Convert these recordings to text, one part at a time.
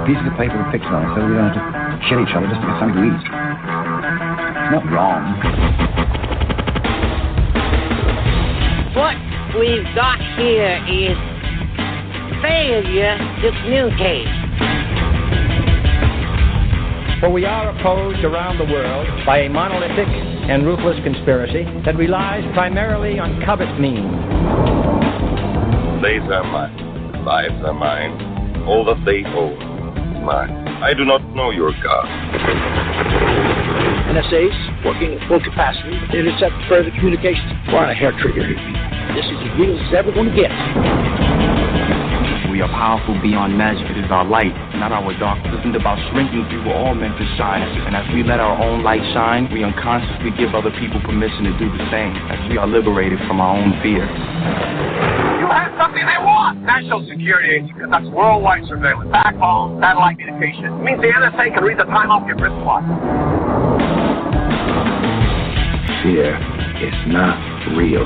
pieces of paper with pictures on it so we don't have to kill each other just to get something to eat. It's not wrong. What we've got here is failure to communicate. For we are opposed around the world by a monolithic and ruthless conspiracy that relies primarily on covert means. Slaves are mine, lives are mine, all that they own is mine. I do not know your God. NSA's working at full capacity to intercept further communications. We're on a hair trigger here. This is as real as it's ever going to get. We are powerful beyond measure. It is our light, not our darkness. It isn't about shrinking. We were all meant to shine. And as we let our own light shine, we unconsciously give other people permission to do the same, as we are liberated from our own fear. You have something they want. National Security Agency conducts worldwide surveillance, backbone, satellite communication. It means the NSA can read the time off your wristwatch. Fear is not real.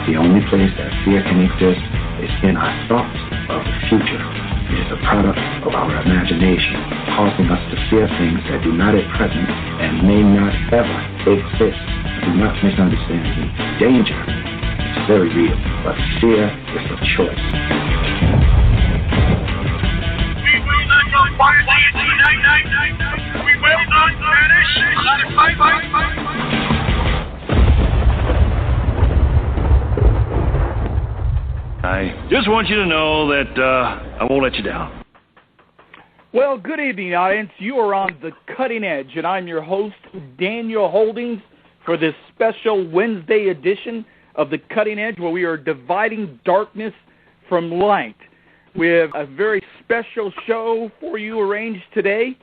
The only place that fear can exist is in our thoughts of the future. It is a product of our imagination, causing us to fear things that do not at present and may not ever exist. Do not misunderstand me. Danger is very real, but fear is a choice. We will not go quietly tonight. We will not vanish. Let it fight. I just want you to know that I won't let you down. Well, good evening, audience. You are on The Cutting Edge, and I'm your host, Daniel Holdings, for this special Wednesday edition of The Cutting Edge, where we are dividing darkness from light. We have a very special show for you arranged today.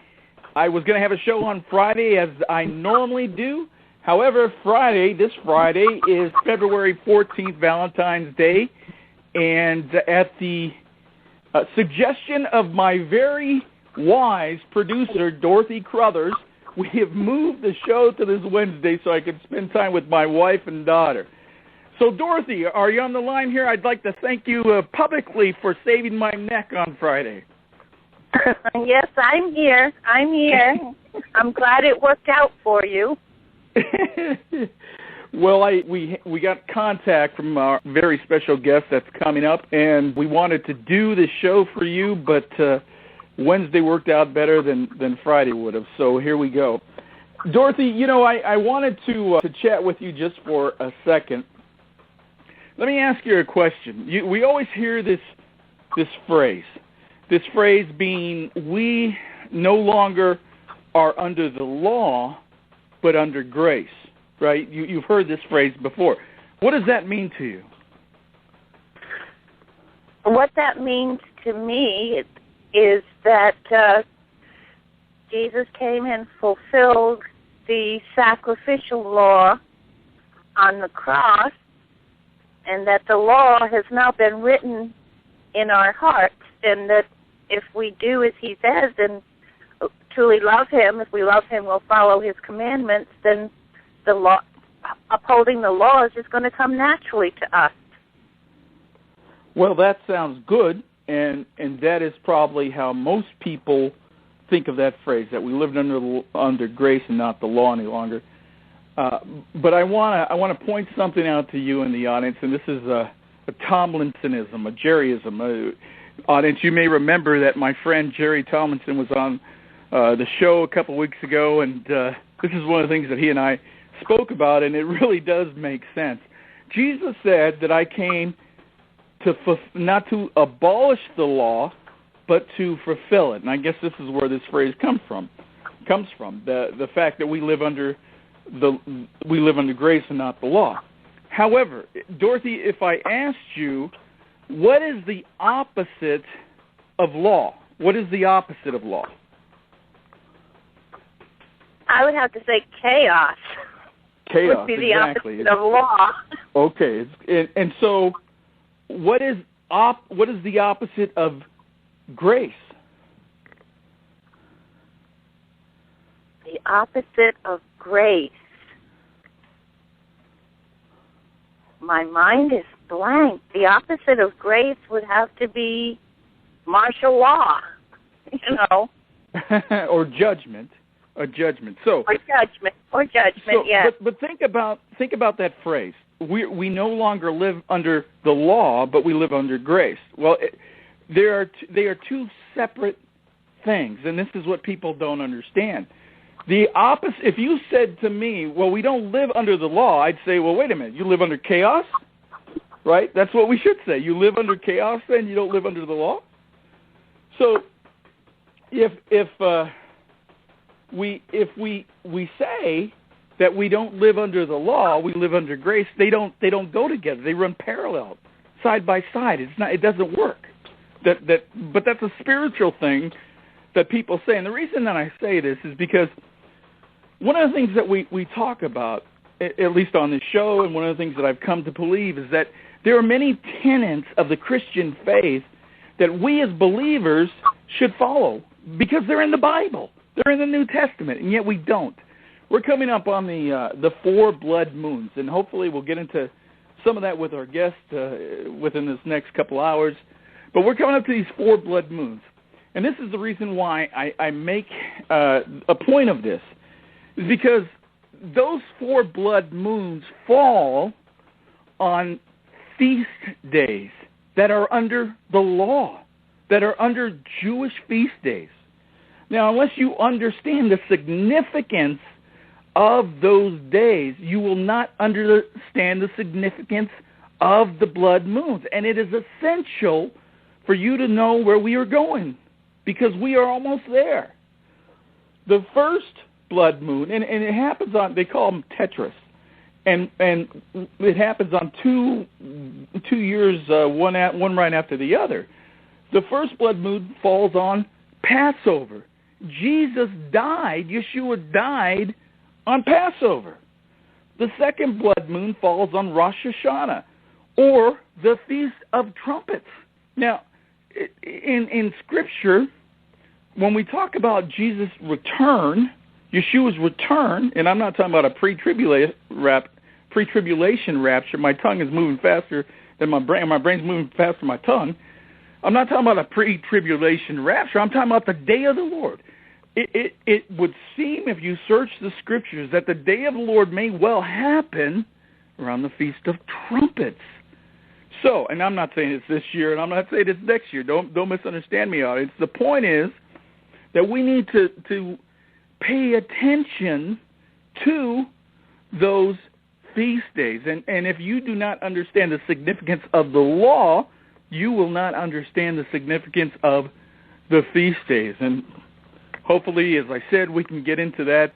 I was going to have a show on Friday, as I normally do. However, this Friday, is February 14th, Valentine's Day. And at the suggestion of my very wise producer, Dorothy Crothers, we have moved the show to this Wednesday so I can spend time with my wife and daughter. So, Dorothy, are you on the line here? I'd like to thank you publicly for saving my neck on Friday. Yes, I'm here. I'm glad it worked out for you. Well, we got contact from our very special guest that's coming up, and we wanted to do the show for you, but Wednesday worked out better than Friday would have, so here we go. Dorothy, I wanted to chat with you just for a second. Let me ask you a question. We always hear this phrase being, we no longer are under the law, but under grace. Right? You've heard this phrase before. What does that mean to you? What that means to me is that Jesus came and fulfilled the sacrificial law on the cross, and that the law has now been written in our hearts, and that if we do as he says and truly love him, if we love him, we'll follow his commandments, then the law, upholding the laws, is going to come naturally to us. Well, that sounds good, and that is probably how most people think of that phrase, that we live under grace and not the law any longer. But I want to point something out to you in the audience, and this is a Tomlinsonism, a Jerryism. Audience, you may remember that my friend Jerry Tomlinson was on the show a couple weeks ago, and this is one of the things that he and I spoke about, and it really does make sense. Jesus said that I came to not to abolish the law, but to fulfill it. And I guess this is where this phrase comes from. The fact that we live under grace and not the law. However, Dorothy, if I asked you, what is the opposite of law? What is the opposite of law? I would have to say chaos. Chaos, would be the exactly. opposite of law. Okay, and so what is the opposite of grace? The opposite of grace. My mind is blank. The opposite of grace would have to be martial law. or judgment. So or judgment. Yeah. But think about that phrase. We no longer live under the law, but we live under grace. Well, they are two separate things, and this is what people don't understand. The opposite. If you said to me, "Well, we don't live under the law," I'd say, "Well, wait a minute. You live under chaos, right?" That's what we should say. You live under chaos, then you don't live under the law. So, if we say that we don't live under the law, we live under grace, they don't go together. They run parallel, side by side. It doesn't work. But that's a spiritual thing that people say. And the reason that I say this is because one of the things that we talk about, at least on this show, and one of the things that I've come to believe is that there are many tenets of the Christian faith that we as believers should follow because they're in the Bible. They're in the New Testament, and yet we don't. We're coming up on the 4 blood moons, and hopefully we'll get into some of that with our guest within this next couple hours. But we're coming up to these 4 blood moons. And this is the reason why I make a point of this, is because those 4 blood moons fall on feast days that are under the law, that are under Jewish feast days. Now, unless you understand the significance of those days, you will not understand the significance of the blood moons. And it is essential for you to know where we are going, because we are almost there. The first blood moon, and it happens on, they call them tetras, and it happens on two years, one right after the other. The first blood moon falls on Passover. Jesus died, Yeshua died on Passover. The second blood moon falls on Rosh Hashanah, or the Feast of Trumpets. Now, in Scripture, when we talk about Jesus' return, Yeshua's return, and I'm not talking about a pre-tribulation rapture. My tongue is moving faster than my brain. My brain's moving faster than my tongue. I'm not talking about a pre-tribulation rapture. I'm talking about the day of the Lord. It would seem, if you search the Scriptures, that the day of the Lord may well happen around the Feast of Trumpets. So, and I'm not saying it's this year, and I'm not saying it's next year. Don't misunderstand me, audience. The point is that we need to pay attention to those feast days. And if you do not understand the significance of the law, you will not understand the significance of the feast days. And hopefully, as I said, we can get into that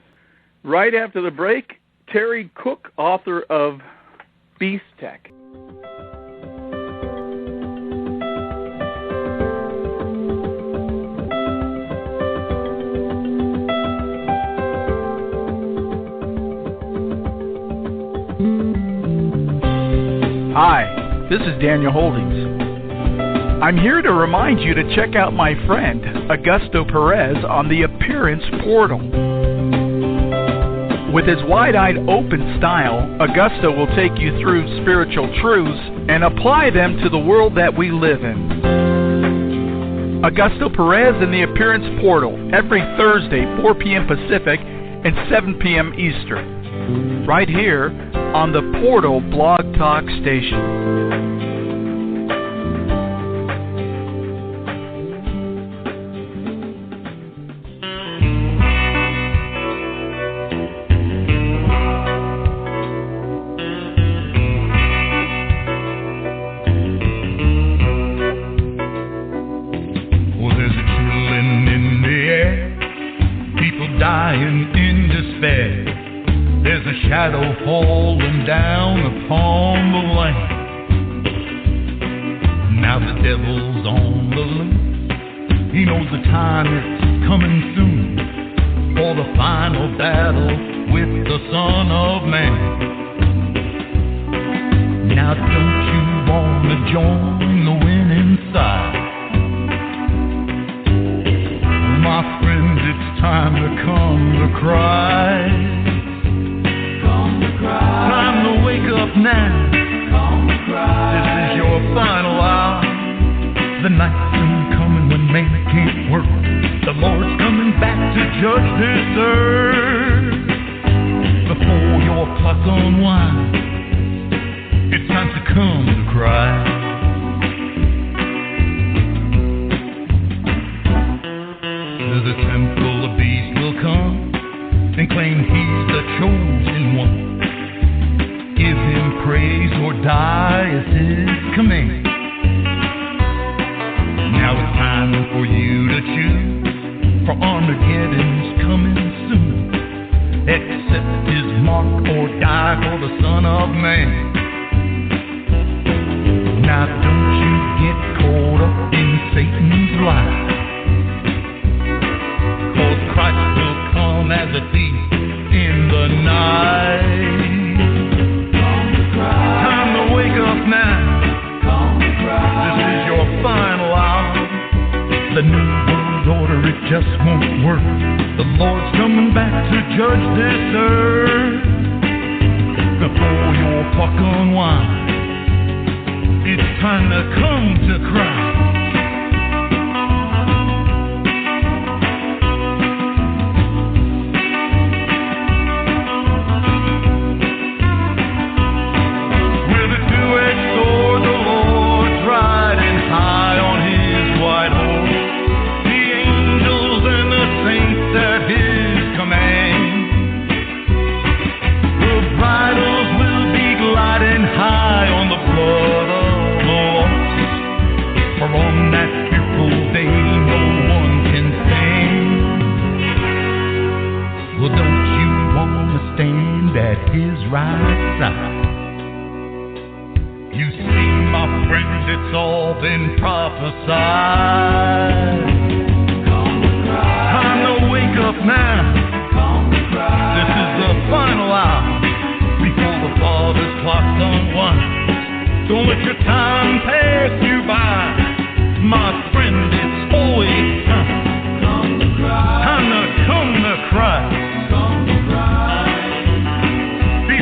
right after the break. Terry Cook, author of Beast Tech. Hi, this is Daniel Holdings. I'm here to remind you to check out my friend, Augusto Perez, on the Appearance Portal. With his wide-eyed open style, Augusto will take you through spiritual truths and apply them to the world that we live in. Augusto Perez and the Appearance Portal, every Thursday, 4 p.m. Pacific and 7 p.m. Eastern, right here on the Portal Blog Talk station. Shadow falling down upon the land. Now the devil's on the loose. He knows the time is coming soon for the final battle with the Son of Man. Now don't you wanna join the winning side? My friends, it's time to come to Christ. Time to wake up now. This is your final hour. The night's soon coming when man can't work. The Lord's coming back to judge this earth. Before your clock unwinds, it's time to come to Christ. To the temple the beast will come and claim he's the chosen one. Give him praise or die is his command. Now it's time for you to choose, for Armageddon's coming soon. Accept his mark or die for the Son of Man. Now don't you get caught up in Satan's lie, 'cause Christ will come as a thief in the night. Time to wake up now. This is your final hour. The new world order, it just won't work. The Lord's coming back to judge this earth. Before your clock unwinds, it's time to come to Christ. His right side. You see, my friends, it's all been prophesied. Time to wake up now. This is the final hour before the Father's clock unwinds. Don't let your time pass you by, my friend. It's always time. Time to come to Christ.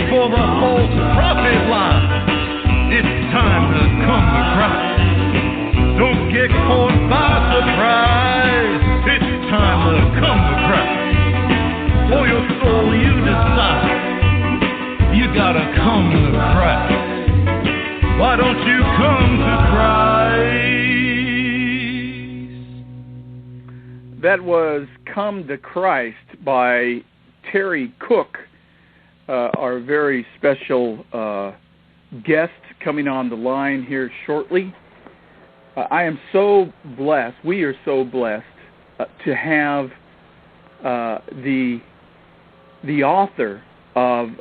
For the false prophet lies, it's time to come to Christ. Don't get caught by surprise. It's time to come to Christ. For your soul, you decide. You gotta come to Christ. Why don't you come to Christ? That was Come to Christ by Terry Cook. Our very special guest coming on the line here shortly. I am so blessed, we are so blessed to have the author of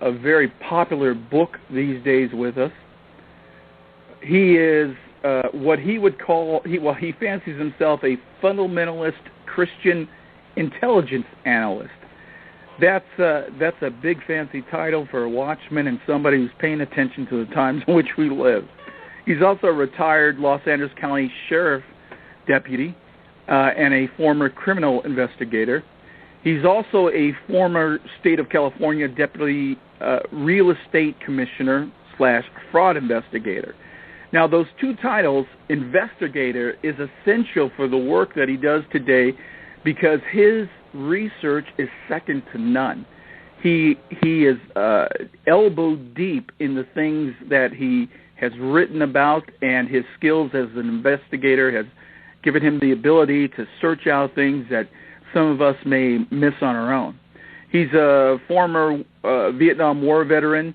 a very popular book these days with us. He is what he would call, he fancies himself a fundamentalist Christian intelligence analyst. That's a big fancy title for a watchman and somebody who's paying attention to the times in which we live. He's also a retired Los Angeles County Sheriff deputy and a former criminal investigator. He's also a former State of California deputy real estate commissioner / fraud investigator. Now, those two titles, investigator, is essential for the work that he does today because his research is second to none. He is elbow deep in the things that he has written about, and his skills as an investigator has given him the ability to search out things that some of us may miss on our own. He's a former Vietnam War veteran.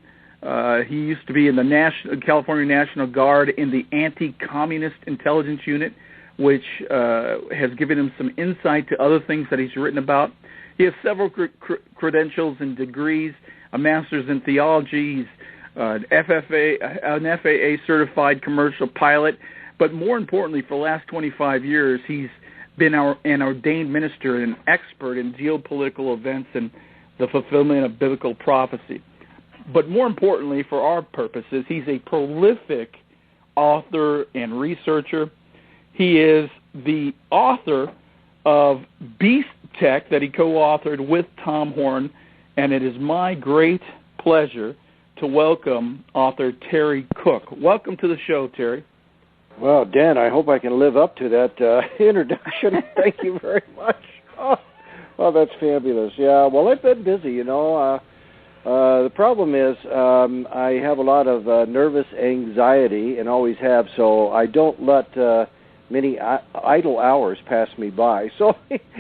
He used to be in the California National Guard in the Anti-Communist Intelligence Unit, which has given him some insight to other things that he's written about. He has several credentials and degrees, a master's in theology. He's an FAA certified commercial pilot. But more importantly, for the last 25 years, he's been an ordained minister and an expert in geopolitical events and the fulfillment of biblical prophecy. But more importantly, for our purposes, he's a prolific author and researcher. He is the author of Beast Tech that he co-authored with Tom Horn, and it is my great pleasure to welcome author Terry Cook. Welcome to the show, Terry. Well, Dan, I hope I can live up to that introduction. Thank you very much. Oh, well, that's fabulous. Yeah, well, I've been busy, you know. The problem is I have a lot of nervous anxiety and always have, so I don't let many idle hours pass me by. So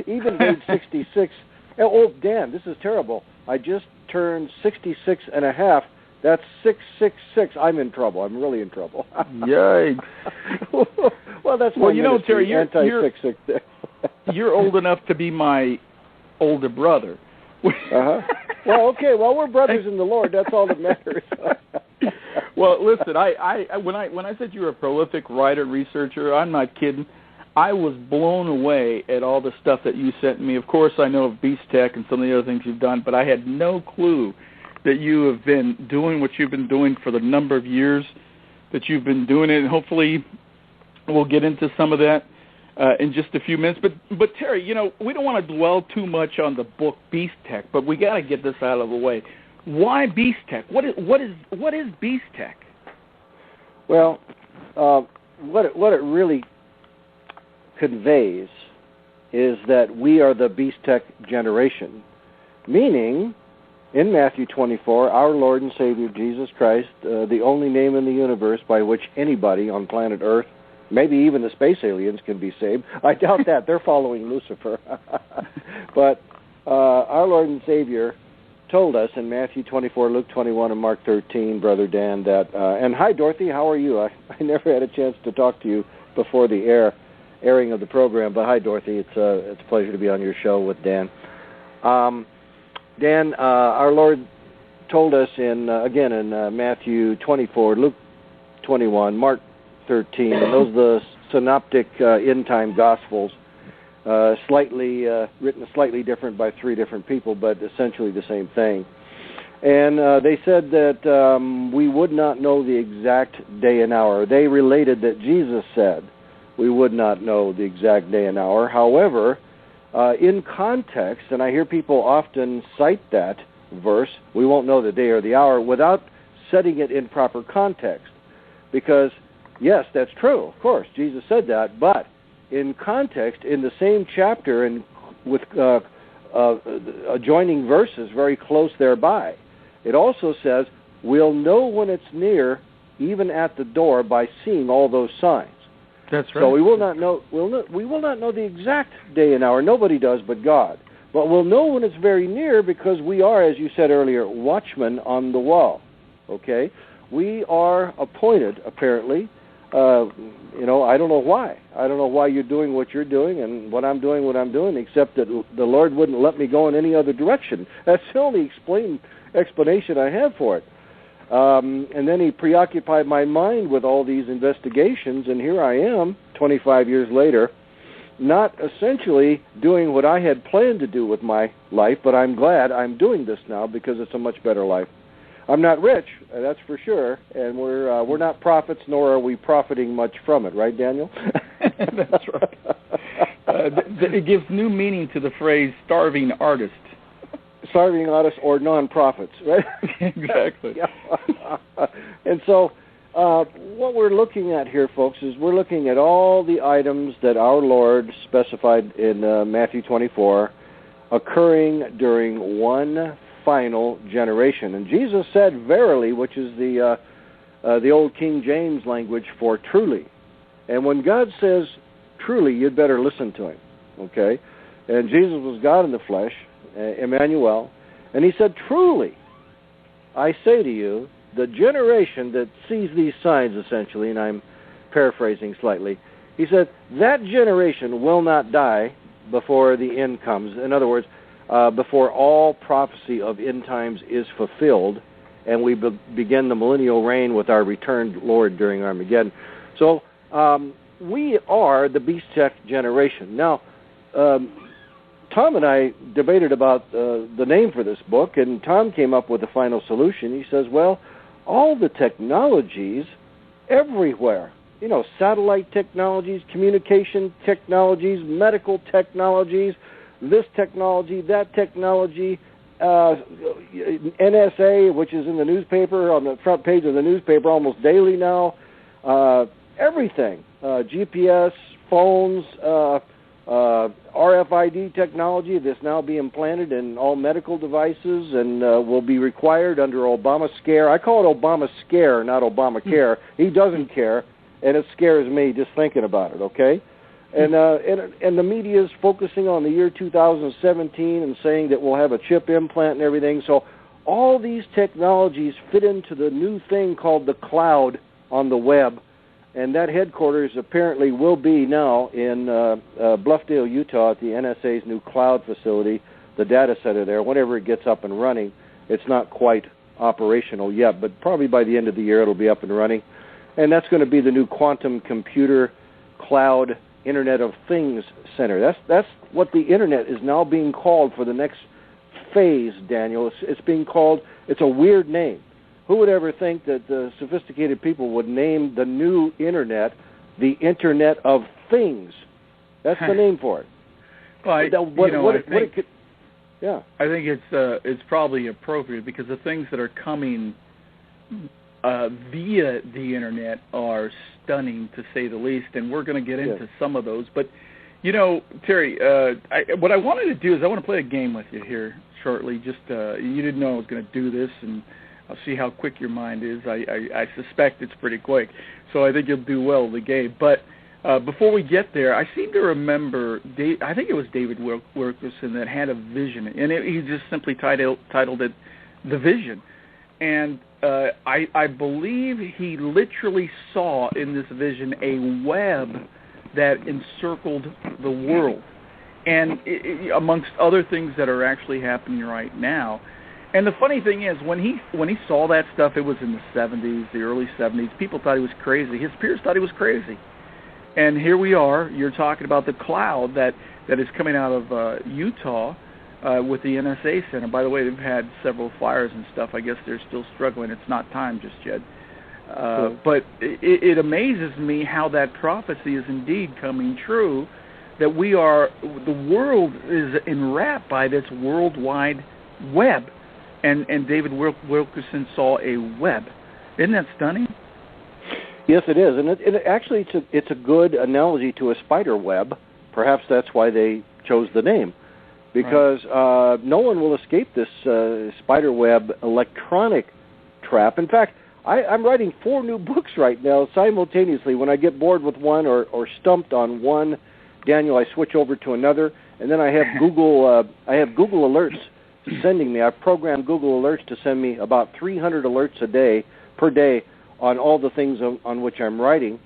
even age 66, oh, Dan, this is terrible. I just turned 66 and a half. That's 666. I'm in trouble. I'm really in trouble. Yikes. Well, that's my well, you know, Terry, you're old enough to be my older brother. Uh-huh. Well, okay. Well, we're brothers in the Lord. That's all that matters. Well, listen, when I said you were a prolific writer and researcher, I'm not kidding. I was blown away at all the stuff that you sent me. Of course, I know of Beast Tech and some of the other things you've done, but I had no clue that you have been doing what you've been doing for the number of years that you've been doing it, and hopefully we'll get into some of that in just a few minutes. But Terry, you know, we don't want to dwell too much on the book Beast Tech, but we got to get this out of the way. Why Beast Tech? What is Beast Tech? Well, what it really conveys is that we are the Beast Tech generation, meaning in Matthew 24, our Lord and Savior Jesus Christ, the only name in the universe by which anybody on planet Earth, maybe even the space aliens, can be saved. I doubt that. They're following Lucifer. But our Lord and Savior told us in Matthew 24, Luke 21, and Mark 13, Brother Dan, that, and hi, Dorothy, how are you? I never had a chance to talk to you before the airing of the program, but hi, Dorothy. It's a pleasure to be on your show with Dan. Dan, our Lord told us in Matthew 24, Luke 21, Mark 13, and those are the synoptic end-time gospels, written slightly different by three different people, but essentially the same thing. And they said that we would not know the exact day and hour. They related that Jesus said we would not know the exact day and hour. However, in context, and I hear people often cite that verse, we won't know the day or the hour, without setting it in proper context. Because, yes, that's true, of course, Jesus said that, but in context, in the same chapter and with adjoining verses very close thereby, it also says, we'll know when it's near, even at the door, by seeing all those signs. That's right. So we will not know. We will not know the exact day and hour. Nobody does, but God. But we'll know when it's very near because we are, as you said earlier, watchmen on the wall. Okay, we are appointed. Apparently, you know, I don't know why. I don't know why you're doing what you're doing and what I'm doing, except that the Lord wouldn't let me go in any other direction. That's the only explanation I have for it. And then he preoccupied my mind with all these investigations, and here I am, 25 years later, not essentially doing what I had planned to do with my life, but I'm glad I'm doing this now because it's a much better life. I'm not rich, that's for sure, and we're not prophets, nor are we profiting much from it, right, Daniel? That's right. It gives new meaning to the phrase starving artist. Starving artists or non-profits, right? Exactly. And so what we're looking at here, folks, is we're looking at all the items that our Lord specified in Matthew 24 occurring during one final generation. And Jesus said, verily, which is the old King James language for truly. And when God says truly, you'd better listen to him, okay? And Jesus was God in the flesh, Emmanuel, and he said, truly, I say to you, the generation that sees these signs, essentially, and I'm paraphrasing slightly, he said, that generation will not die before the end comes. In other words, before all prophecy of end times is fulfilled, and we begin the millennial reign with our returned Lord during Armageddon. So we are the Beast Tech generation. Now, Tom and I debated about the name for this book, and Tom came up with a final solution. He says, well, all the technologies everywhere, you know, satellite technologies, communication technologies, medical technologies, this technology, that technology, NSA, which is in the newspaper, on the front page of the newspaper almost daily now, everything, GPS, phones, RFID technology that's now being planted in all medical devices and will be required under Obamacare. I call it Obamacare, not Obamacare. He doesn't care, and it scares me just thinking about it, okay? And the media is focusing on the year 2017 and saying that we'll have a chip implant and everything. So all these technologies fit into the new thing called the cloud on the web, and that headquarters apparently will be now in Bluffdale, Utah, at the NSA's new cloud facility, the data center there. Whenever it gets up and running, it's not quite operational yet, but probably by the end of the year it'll be up and running. And that's going to be the new quantum computer cloud Internet of Things Center. That's what the Internet is now being called for the next phase, Daniel. It's being called, it's a weird name. Who would ever think that the sophisticated people would name the new Internet the Internet of Things? That's the name for it. Well, I think it's probably appropriate because the things that are coming via the Internet are stunning, to say the least, and we're going to get into some of those. But, you know, Terry, what I wanted to do is I want to play a game with you here shortly. Just you didn't know I was going to do this, and I'll see how quick your mind is. I suspect it's pretty quick, so I think you'll do well in the game. But before we get there, I seem to remember, I think it was David Wilkerson that had a vision, and he just simply titled it The Vision. And I believe he literally saw in this vision a web that encircled the world, and amongst other things that are actually happening right now. And the funny thing is, when he saw that stuff, it was in the 70s, the early 70s. People thought he was crazy. His peers thought he was crazy. And here we are. You're talking about the cloud that is coming out of Utah with the NSA Center. By the way, they've had several fires and stuff. I guess they're still struggling. It's not time just yet. But it amazes me how that prophecy is indeed coming true, that the world is enwrapped by this worldwide web. And David Wilkerson saw a web. Isn't that stunning? Yes, it is. And it actually, it's a good analogy to a spider web. Perhaps that's why they chose the name. Because no one will escape this spider web electronic trap. In fact, I'm writing 4 new books right now simultaneously. When I get bored with one or stumped on one, Daniel, I switch over to another. And then I have Google alerts sending me. I've programmed Google Alerts to send me about 300 alerts per day on all the things on which I'm writing.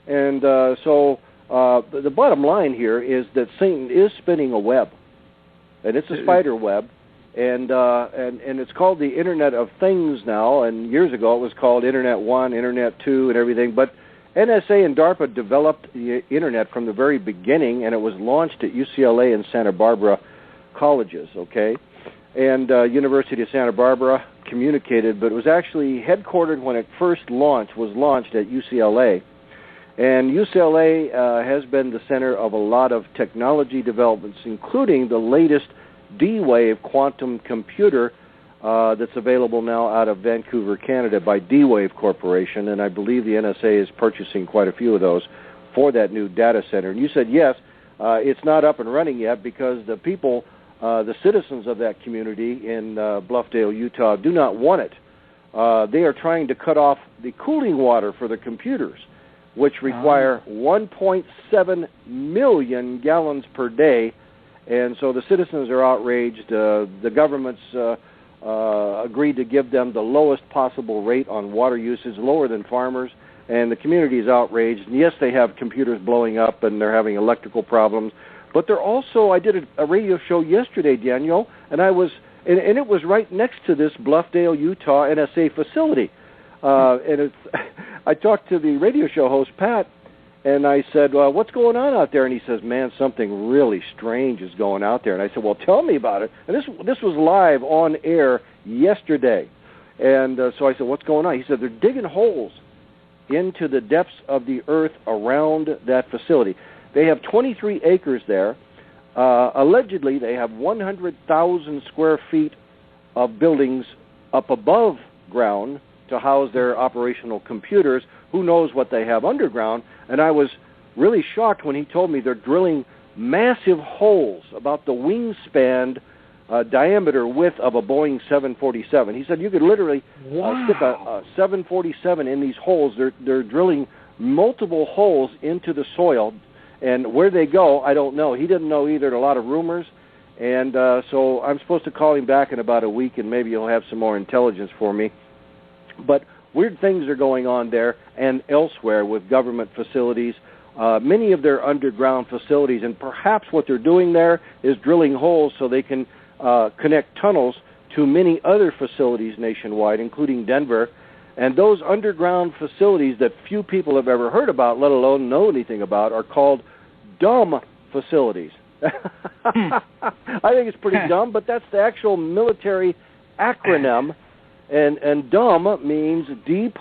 And so the bottom line here is that Satan is spinning a web, and it's a spider web, and it's called the Internet of Things now, and years ago it was called Internet 1, Internet 2, and everything. But NSA and DARPA developed the Internet from the very beginning, and it was launched at UCLA and Santa Barbara colleges, okay? And University of Santa Barbara communicated, but it was actually headquartered when it first was launched at UCLA. And UCLA has been the center of a lot of technology developments, including the latest D-Wave quantum computer that's available now out of Vancouver, Canada by D-Wave Corporation, and I believe the NSA is purchasing quite a few of those for that new data center. And you said, yes, it's not up and running yet because the people, the citizens of that community in Bluffdale, Utah, do not want it. They are trying to cut off the cooling water for the computers, which require 1.7 million gallons per day. And so the citizens are outraged. The government's agreed to give them the lowest possible rate on water usage, lower than farmers, and the community is outraged. And yes, they have computers blowing up and they're having electrical problems, but they're also, I did a radio show yesterday, Daniel, and it was right next to this Bluffdale, Utah NSA facility. And I talked to the radio show host, Pat, and I said, well, what's going on out there? And he says, man, something really strange is going out there. And I said, well, tell me about it. And this was live on air yesterday. And so I said, what's going on? He said, they're digging holes into the depths of the earth around that facility. They have 23 acres there. Allegedly, they have 100,000 square feet of buildings up above ground to house their operational computers. Who knows what they have underground? And I was really shocked when he told me they're drilling massive holes about the wingspan diameter width of a Boeing 747. He said you could literally stick a 747 in these holes. They're drilling multiple holes into the soil, and where they go, I don't know. He didn't know either. A lot of rumors, and so I'm supposed to call him back in about a week, and maybe he'll have some more intelligence for me. But weird things are going on there and elsewhere with government facilities. Many of their underground facilities, and perhaps what they're doing there is drilling holes so they can connect tunnels to many other facilities nationwide, including Denver. And those underground facilities that few people have ever heard about, let alone know anything about, are called dumb facilities. I think it's pretty dumb, but that's the actual military acronym. And dumb means deep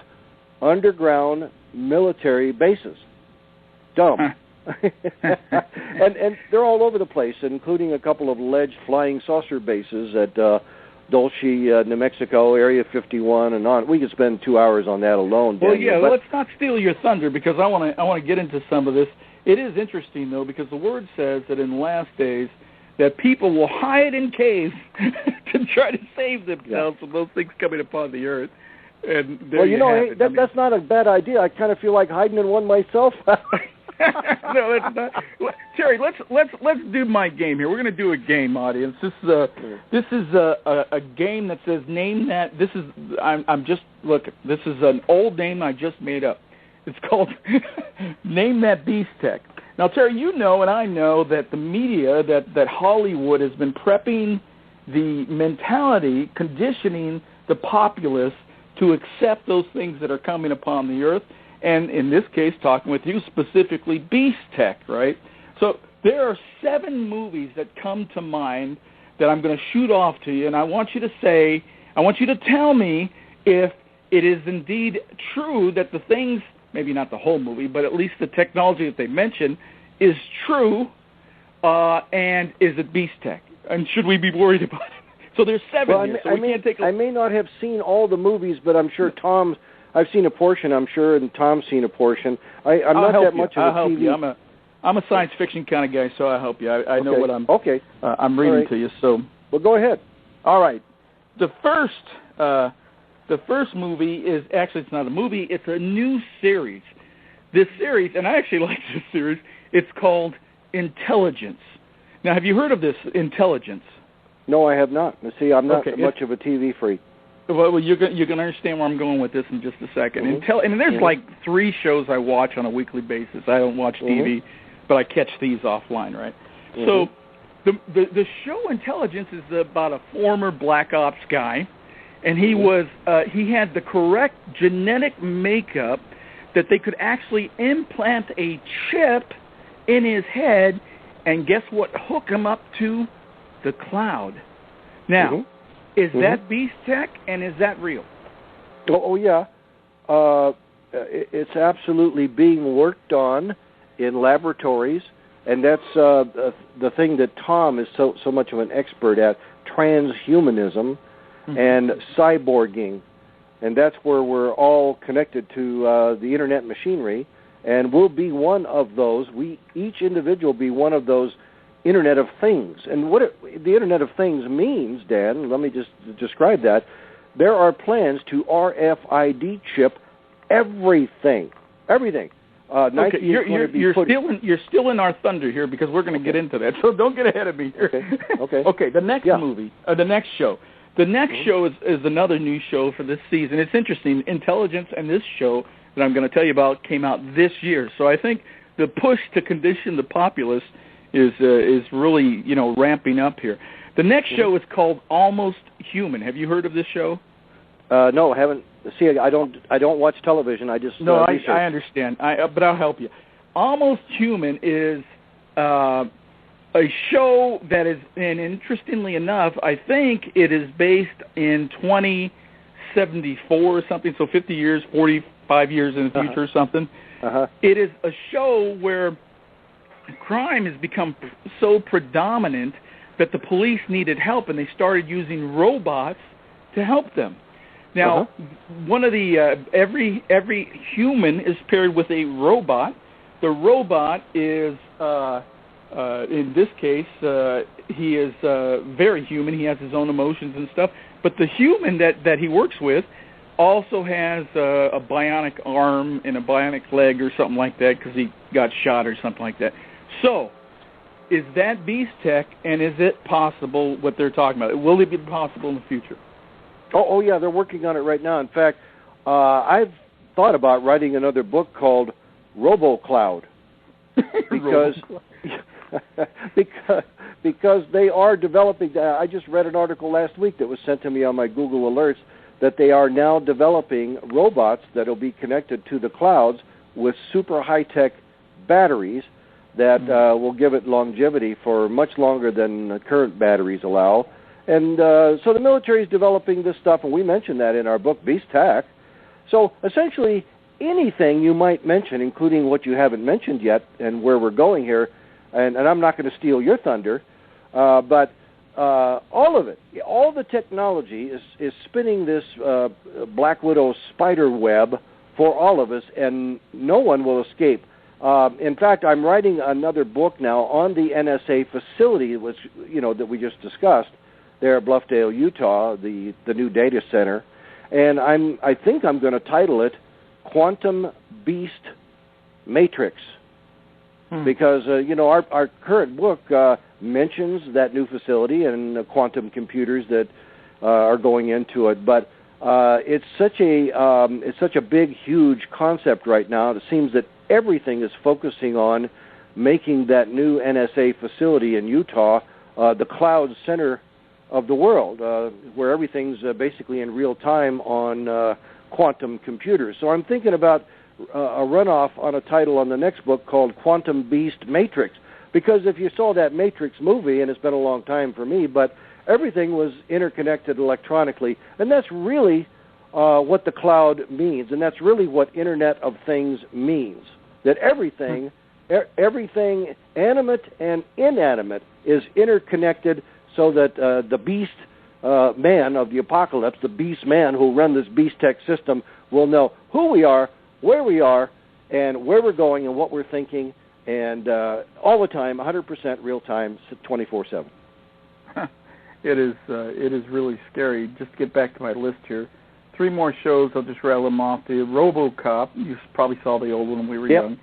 underground military bases. Dumb. and they're all over the place, including a couple of alleged flying saucer bases at Dulce, New Mexico, Area 51, and on. We could spend 2 hours on that alone. Well, Daniel, let's not steal your thunder, because I want to get into some of this. It is interesting, though, because the Word says that in the last days that people will hide in caves to try to save themselves from those things coming upon the earth. And well, that's not a bad idea. I kind of feel like hiding in one myself. No, it's not. Terry, let's do my game here. We're going to do a game, audience. This is a game that says name that. This is This is an old name I just made up. It's called Name That Beast Tech. Now, Terry, you know and I know that the media, that Hollywood has been prepping the mentality, conditioning the populace to accept those things that are coming upon the earth. And in this case, talking with you specifically, beast tech, right? So there are 7 movies that come to mind that I'm going to shoot off to you, and I want you to tell me if it is indeed true that the things, maybe not the whole movie, but at least the technology that they mention is true, and is it beast tech? And should we be worried about it? So there's 7 here, so we can't take I may not have seen all the movies, but I'm sure I've seen a portion, I'm sure, and Tom's seen a portion. I'm not that much of a TV. I'm a science fiction kind of guy, so I'll help you. I know what I'm reading to you. So, well, go ahead. All right. The first movie is actually, it's not a movie. It's a new series. This series, and I actually like this series. It's called Intelligence. Now, have you heard of this Intelligence? No, I have not. See, I'm not much of a TV freak. Well, you're going to understand where I'm going with this in just a second. Mm-hmm. And there's like 3 shows I watch on a weekly basis. I don't watch TV, but I catch these offline, right? Mm-hmm. So the show Intelligence is about a former Black Ops guy, and he had the correct genetic makeup that they could actually implant a chip in his head, and guess what? Hook him up to the cloud. Now. Is that beast tech, and is that real? Oh yeah. It's absolutely being worked on in laboratories, and that's the thing that Tom is so much of an expert at, transhumanism and cyborging. And that's where we're all connected to the Internet machinery, and we'll be one of those. Each individual be one of those Internet of Things. And what the Internet of Things means, Dan, let me just describe that. There are plans to RFID chip everything. Everything. Okay, you're still in our thunder here, because we're going to get into that. So don't get ahead of me here. Okay. Okay. The next movie, the next show. The next show is another new show for this season. It's interesting. Intelligence and this show that I'm going to tell you about came out this year. So I think the push to condition the populace is really, ramping up here. The next show is called Almost Human. Have you heard of this show? No, I haven't. See, I don't watch television. I just I understand. But I'll help you. Almost Human is a show that is, and interestingly enough, I think it is based in 2074 or something. So 50 years, 45 years in the future or something. It is a show where crime has become so predominant that the police needed help, and they started using robots to help them. Now, one of the every human is paired with a robot. The robot is, in this case, he is very human. He has his own emotions and stuff. But the human that he works with also has a bionic arm and a bionic leg or something like that because he got shot or something like that. So, is that beast tech, and is it possible what they're talking about? Will it be possible in the future? Oh, yeah, they're working on it right now. In fact, I've thought about writing another book called RoboCloud because they are developing. I just read an article last week that was sent to me on my Google Alerts that they are now developing robots that will be connected to the clouds with super high-tech batteries that will give it longevity for much longer than current batteries allow. And so the military is developing this stuff, and we mentioned that in our book, Beast Tech. So essentially, anything you might mention, including what you haven't mentioned yet and where we're going here, and I'm not going to steal your thunder, but all of it, all the technology is spinning this Black Widow spider web for all of us, and no one will escape. In fact, I'm writing another book now on the NSA facility, which, that we just discussed, there at Bluffdale, Utah, the new data center, and I think I'm going to title it Quantum Beast Matrix, because our current book mentions that new facility and the quantum computers that are going into it, but it's such a big, huge concept right now. It seems that everything is focusing on making that new NSA facility in Utah the cloud center of the world, where everything's basically in real time on quantum computers. So I'm thinking about a runoff on a title on the next book called Quantum Beast Matrix, because if you saw that Matrix movie, and it's been a long time for me, but everything was interconnected electronically, and that's really what the cloud means, and that's really what Internet of Things means, that everything animate and inanimate is interconnected, so that the beast man of the apocalypse, the beast man who will run this beast tech system, will know who we are, where we are, and where we're going and what we're thinking, and all the time, 100% real time, 24/7. It is really scary. Just to get back to my list here, 3 more shows. I'll just rattle them off. The RoboCop. You probably saw the old one when we were young.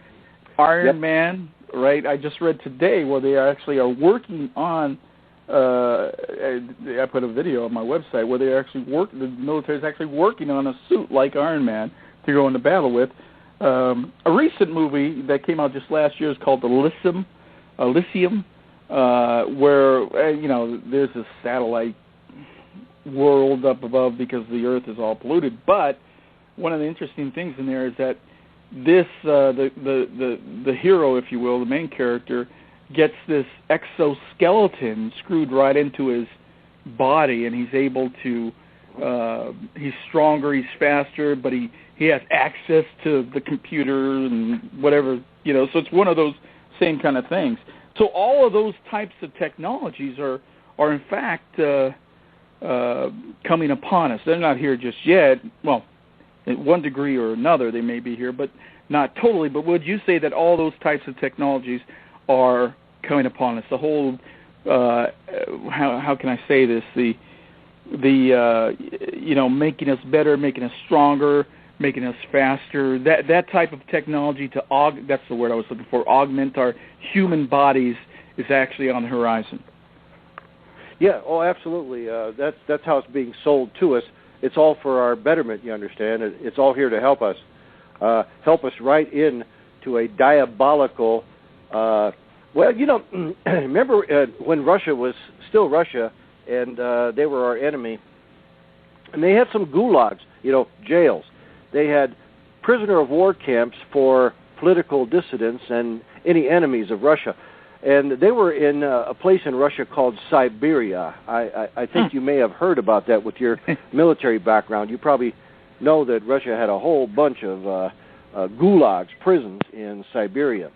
Iron Man. Right. I just read today where they actually are working on. I put a video on my website where they actually the military is actually working on a suit like Iron Man to go into battle with. A recent movie that came out just last year is called Elysium, where there's a satellite world up above because the Earth is all polluted. But one of the interesting things in there is that this the hero, if you will, the main character, gets this exoskeleton screwed right into his body, and he's able to, he's stronger, he's faster, but he has access to the computer and whatever, so it's one of those same kind of things. So all of those types of technologies are in fact coming upon us. They're not here just yet. Well, in one degree or another they may be here, but not totally. But would you say that all those types of technologies are coming upon us? The whole, how can I say this? The making us better, making us stronger, making us faster. That type of technology that's the word I was looking for. Augment our human bodies is actually on the horizon. Yeah. Oh, absolutely. That's how it's being sold to us. It's all for our betterment. You understand? It's all here to help us right in to a diabolical. Remember when Russia was still Russia, and they were our enemy, and they had some gulags, jails. They had prisoner of war camps for political dissidents and any enemies of Russia. And they were in a place in Russia called Siberia. I think you may have heard about that with your military background. You probably know that Russia had a whole bunch of gulags, prisons in Siberia.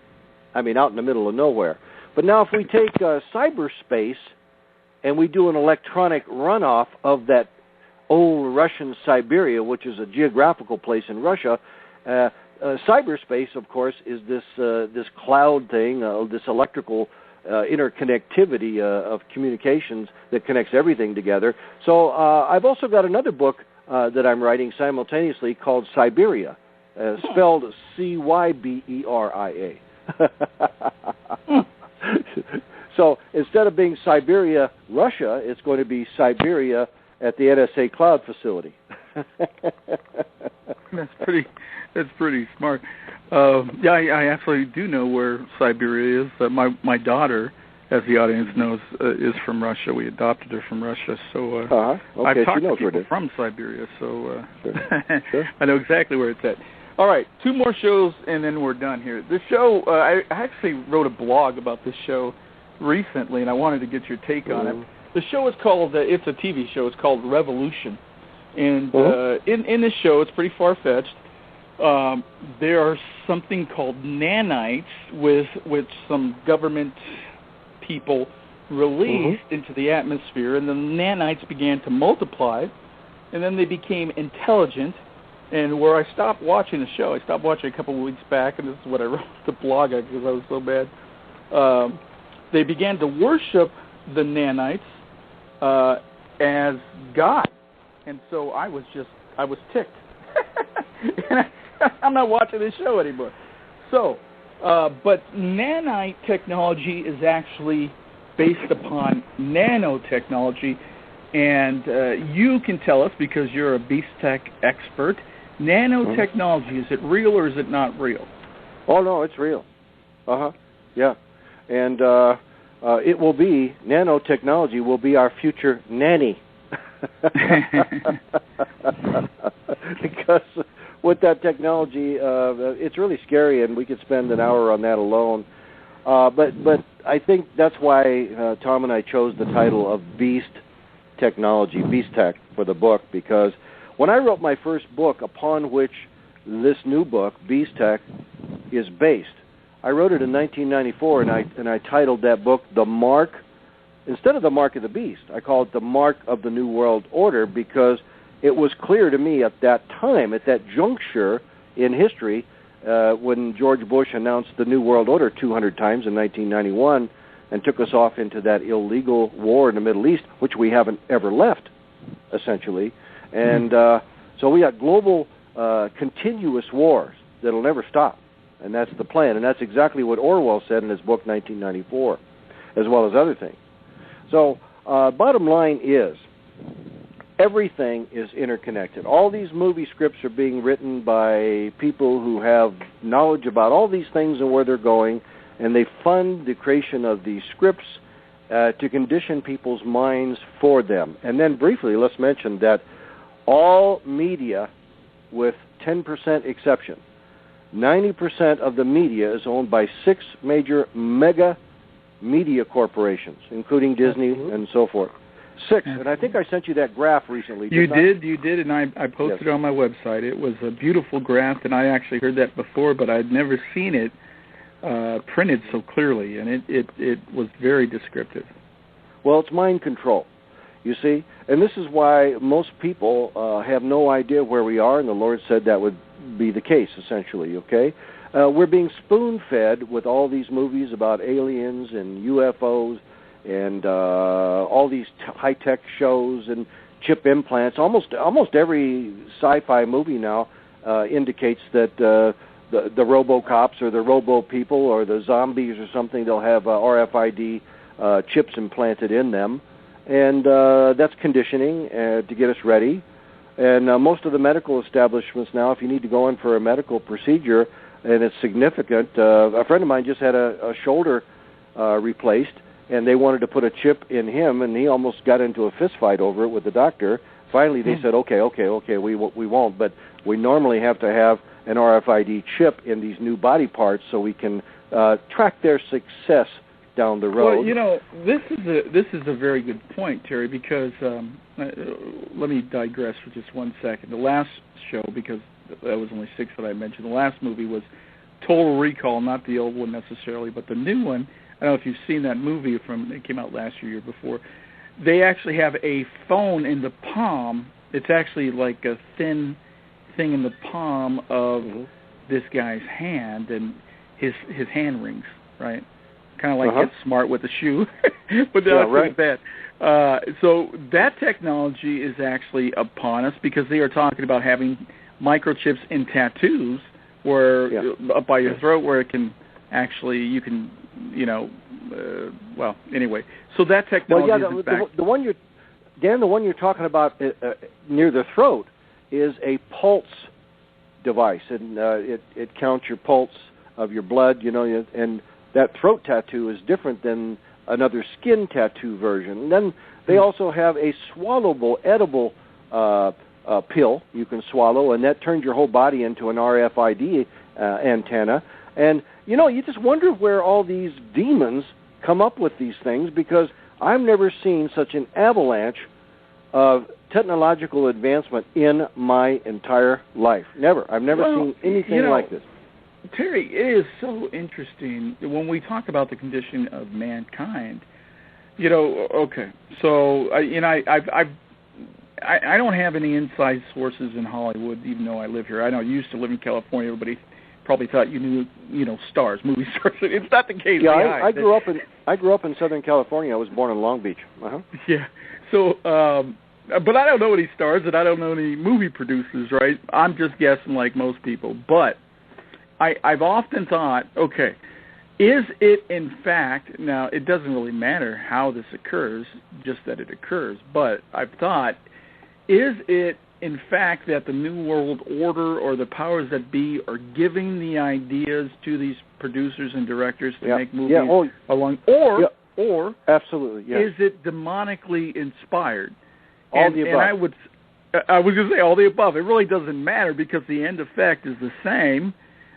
I mean, out in the middle of nowhere. But now if we take cyberspace and we do an electronic runoff of that old Russian Siberia, which is a geographical place in Russia. Cyberspace, of course, is this cloud thing, this electrical interconnectivity of communications that connects everything together. So I've also got another book that I'm writing simultaneously called Cyberia, spelled Cyberia. So instead of being Siberia, Russia, it's going to be Siberia at the NSA cloud facility. That's pretty smart. Yeah, I absolutely do know where Siberia is. My daughter, as the audience knows, is from Russia. We adopted her from Russia, so okay, I've talked to people from Siberia, so sure. I know exactly where it's at. All right, 2 more shows, and then we're done here. This show, I actually wrote a blog about this show recently, and I wanted to get your take on it. The show is called, it's a TV show, it's called Revolution. And in this show, it's pretty far-fetched. There are something called nanites with some government people released into the atmosphere, and the nanites began to multiply, and then they became intelligent. And where I stopped watching the show, I stopped watching a couple of weeks back, and this is what I wrote the blog on because I was so bad. They began to worship the nanites as God. And so I was ticked. And I'm not watching this show anymore. So, but nanite technology is actually based upon nanotechnology, and you can tell us, because you're a beast tech expert, nanotechnology, is it real or is it not real? Oh, no, it's real. Yeah. And it will be, nanotechnology will be our future nanny. Because with that technology, it's really scary, and we could spend an hour on that alone. But I think that's why Tom and I chose the title of Beast Technology, Beast Tech, for the book, because when I wrote my first book, upon which this new book, Beast Tech, is based, I wrote it in 1994, and I titled that book The Mark. Instead of The Mark of the Beast, I called it The Mark of the New World Order, because it was clear to me at that time, at that juncture in history, when George Bush announced the New World Order 200 times in 1991 and took us off into that illegal war in the Middle East, which we haven't ever left, essentially. And so we got global continuous wars that'll never stop, and that's the plan. And that's exactly what Orwell said in his book 1994, as well as other things. So bottom line is, everything is interconnected. All these movie scripts are being written by people who have knowledge about all these things and where they're going, and they fund the creation of these scripts to condition people's minds for them. And then briefly, let's mention that all media, with 10% exception, 90% of the media is owned by 6 major mega media corporations, including Disney and so forth. 6, and I think I sent you that graph recently. You did, and I posted it on my website. It was a beautiful graph, and I actually heard that before, but I'd never seen it printed so clearly, and it was very descriptive. Well, it's mind control, you see, and this is why most people have no idea where we are, and the Lord said that would be the case, essentially, okay? We're being spoon-fed with all these movies about aliens and UFOs and all these high-tech shows and chip implants. Almost every sci-fi movie now indicates that the RoboCops or the Robo-people or the zombies or something, they'll have RFID chips implanted in them. And that's conditioning to get us ready. And most of the medical establishments now, if you need to go in for a medical procedure and it's significant, a friend of mine just had a shoulder replaced, and they wanted to put a chip in him, and he almost got into a fist fight over it with the doctor. Finally, they said, okay, we won't, but we normally have to have an RFID chip in these new body parts so we can track their success down the road. Well, you know, this is a very good point, Terry, because let me digress for just 1 second. The last show, because that was only 6 that I mentioned, the last movie was Total Recall, not the old one necessarily, but the new one. I don't know if you've seen that movie it came out last year before. They actually have a phone in the palm It's actually like a thin thing in the palm of this guy's hand, and his hand rings, right? Kind of like Get Smart with a shoe, but not right. That. So that technology is actually upon us because they are talking about having microchips in tattoos, where up by your throat, where it can actually well, anyway. So that technology is back. The one you're talking about near the throat is a pulse device, and it counts your pulse of your blood, and that throat tattoo is different than another skin tattoo version. And then they also have a swallowable, edible pill you can swallow, and that turns your whole body into an RFID antenna. And, you just wonder where all these demons come up with these things, because I've never seen such an avalanche of technological advancement in my entire life. Never. I've never seen anything like this. Terry, it is so interesting when we talk about the condition of mankind. Okay, so I don't have any inside sources in Hollywood, even though I live here. I used to live in California. Everybody probably thought you knew stars, movie stars. It's not the case. Yeah, I grew up in Southern California. I was born in Long Beach. Yeah. So, but I don't know any stars, and I don't know any movie producers, right? I'm just guessing like most people, but I've often thought, okay, is it in fact, now it doesn't really matter how this occurs, just that it occurs, but I've thought, is it in fact that the New World Order or the powers that be are giving the ideas to these producers and directors to make movies along, or absolutely, is it demonically inspired? All the above. And I was going to say all the above. It really doesn't matter because the end effect is the same.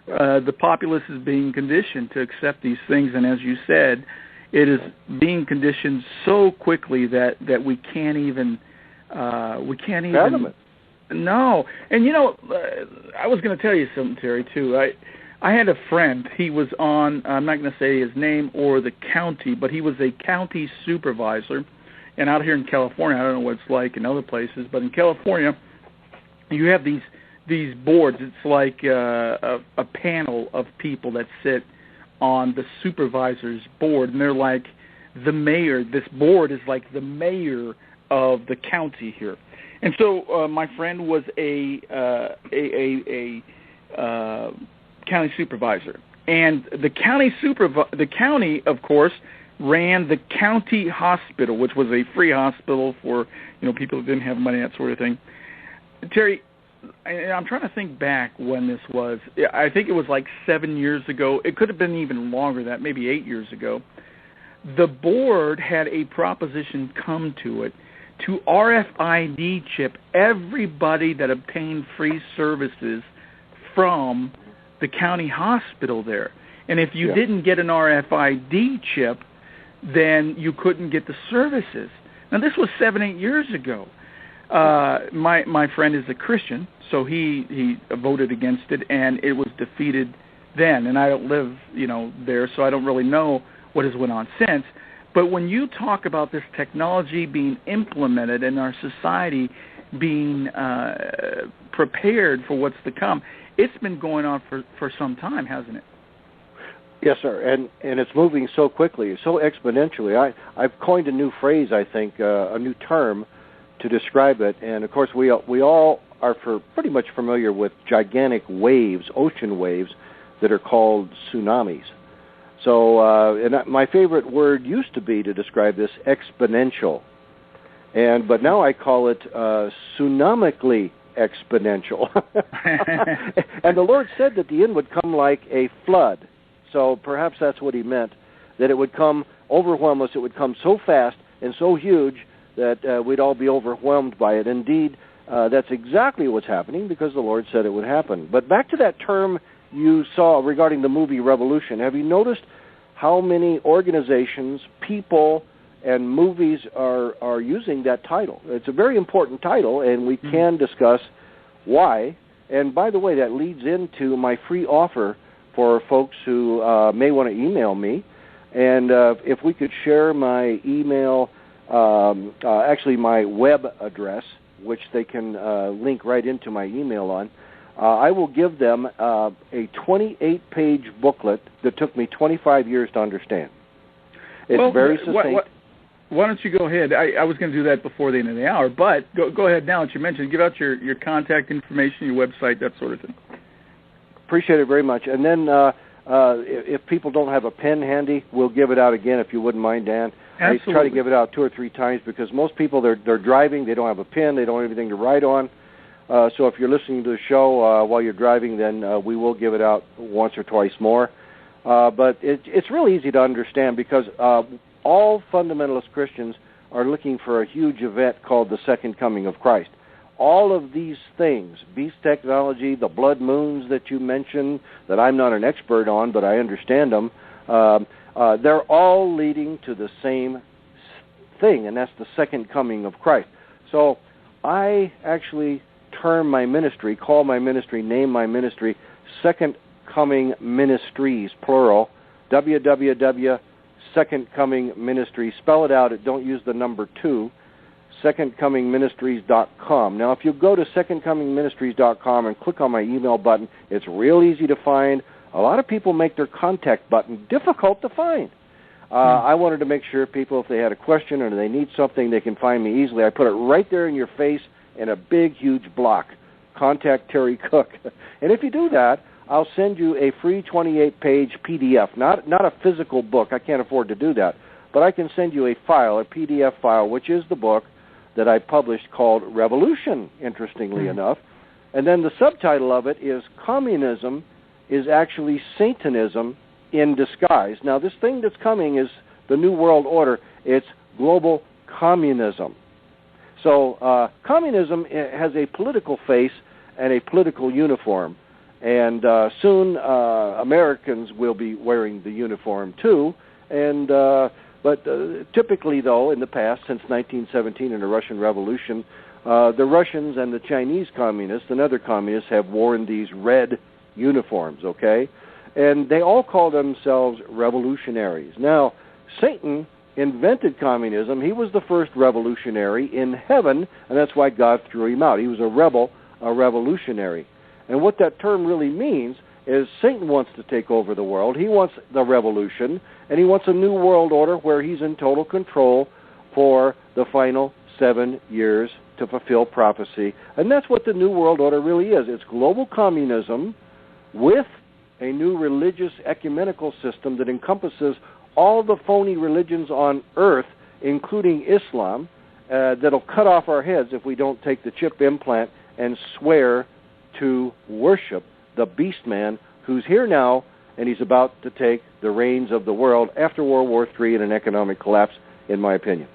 The populace is being conditioned to accept these things, and as you said, it is being conditioned so quickly that we can't even fathom it. No, and I was going to tell you something, Terry, too. I had a friend. He was on. I'm not going to say his name or the county, but he was a county supervisor. And out here in California, I don't know what it's like in other places, but in California, you have these boards. It's like a panel of people that sit on the supervisor's board, and they're like the mayor. This board is like the mayor of the county here. And so my friend was a county supervisor, and the county, of course, ran the county hospital, which was a free hospital for people who didn't have money, that sort of thing. Terry, I'm trying to think back when this was. I think it was like 7 years ago. It could have been even longer than that, maybe 8 years ago. The board had a proposition come to it to RFID chip everybody that obtained free services from the county hospital there. And if you didn't get an RFID chip, then you couldn't get the services. Now, this was 7-8 years ago. My friend is a Christian, so he voted against it, and it was defeated then. And I don't live, there, so I don't really know what has went on since. But when you talk about this technology being implemented and our society being prepared for what's to come, it's been going on for some time, hasn't it? Yes, sir, and it's moving so quickly, so exponentially. I've coined a new phrase, I think, a new term to describe it, and of course we all are pretty much familiar with gigantic waves, ocean waves, that are called tsunamis. So, and my favorite word used to be to describe this exponential, but now I call it tsunamically exponential. And the Lord said that the end would come like a flood. So perhaps that's what he meant, that it would come overwhelm us. It would come so fast and so huge that we'd all be overwhelmed by it. Indeed, that's exactly what's happening because the Lord said it would happen. But back to that term you saw regarding the movie Revolution. Have you noticed how many organizations, people, and movies are using that title? It's a very important title, and we can discuss why. And by the way, that leads into my free offer for folks who may want to email me. And if we could share my email, actually my web address, which they can link right into my email on, I will give them a 28-page booklet that took me 25 years to understand. It's very succinct. Why don't you go ahead? I was going to do that before the end of the hour, but go ahead now that you mentioned. Give out your contact information, your website, that sort of thing. Appreciate it very much. And then if people don't have a pen handy, we'll give it out again if you wouldn't mind, Dan. Absolutely. I try to give it out 2 or 3 times because most people, they're driving, they don't have a pen, they don't have anything to write on. So if you're listening to the show while you're driving, then we will give it out once or twice more. But it's really easy to understand because all fundamentalist Christians are looking for a huge event called the Second Coming of Christ. All of these things, beast technology, the blood moons that you mentioned, that I'm not an expert on, but I understand them, they're all leading to the same thing, and that's the Second Coming of Christ. So I actually term my ministry, call my ministry, name my ministry, Second Coming Ministries, plural, Second Coming Ministries. Spell it out. Don't use the number 2. secondcomingministries.com. Now, if you go to secondcomingministries.com and click on my email button, it's real easy to find. A lot of people make their contact button difficult to find. I wanted to make sure people, if they had a question or they need something, they can find me easily. I put it right there in your face in a big, huge block. Contact Terry Cook. And if you do that, I'll send you a free 28-page PDF, not a physical book. I can't afford to do that. But I can send you a file, a PDF file, which is the book that I published called Revolution, interestingly enough. And then the subtitle of it is Communism is Actually Satanism in Disguise. Now, this thing that's coming is the New World Order. It's global communism. So communism has a political face and a political uniform. And soon Americans will be wearing the uniform too. And but typically, though, in the past, since 1917 and the Russian Revolution, the Russians and the Chinese communists and other communists have worn these red uniforms, okay? And they all call themselves revolutionaries. Now, Satan invented communism. He was the first revolutionary in heaven, and that's why God threw him out. He was a rebel, a revolutionary. And what that term really means is Satan wants to take over the world. He wants the revolution, and he wants a new world order where he's in total control for the final 7 years to fulfill prophecy. And that's what the new world order really is. It's global communism with a new religious ecumenical system that encompasses all the phony religions on earth, including Islam, that'll cut off our heads if we don't take the chip implant and swear to worship the beast man who's here now, and he's about to take the reins of the world after World War III and an economic collapse, in my opinion.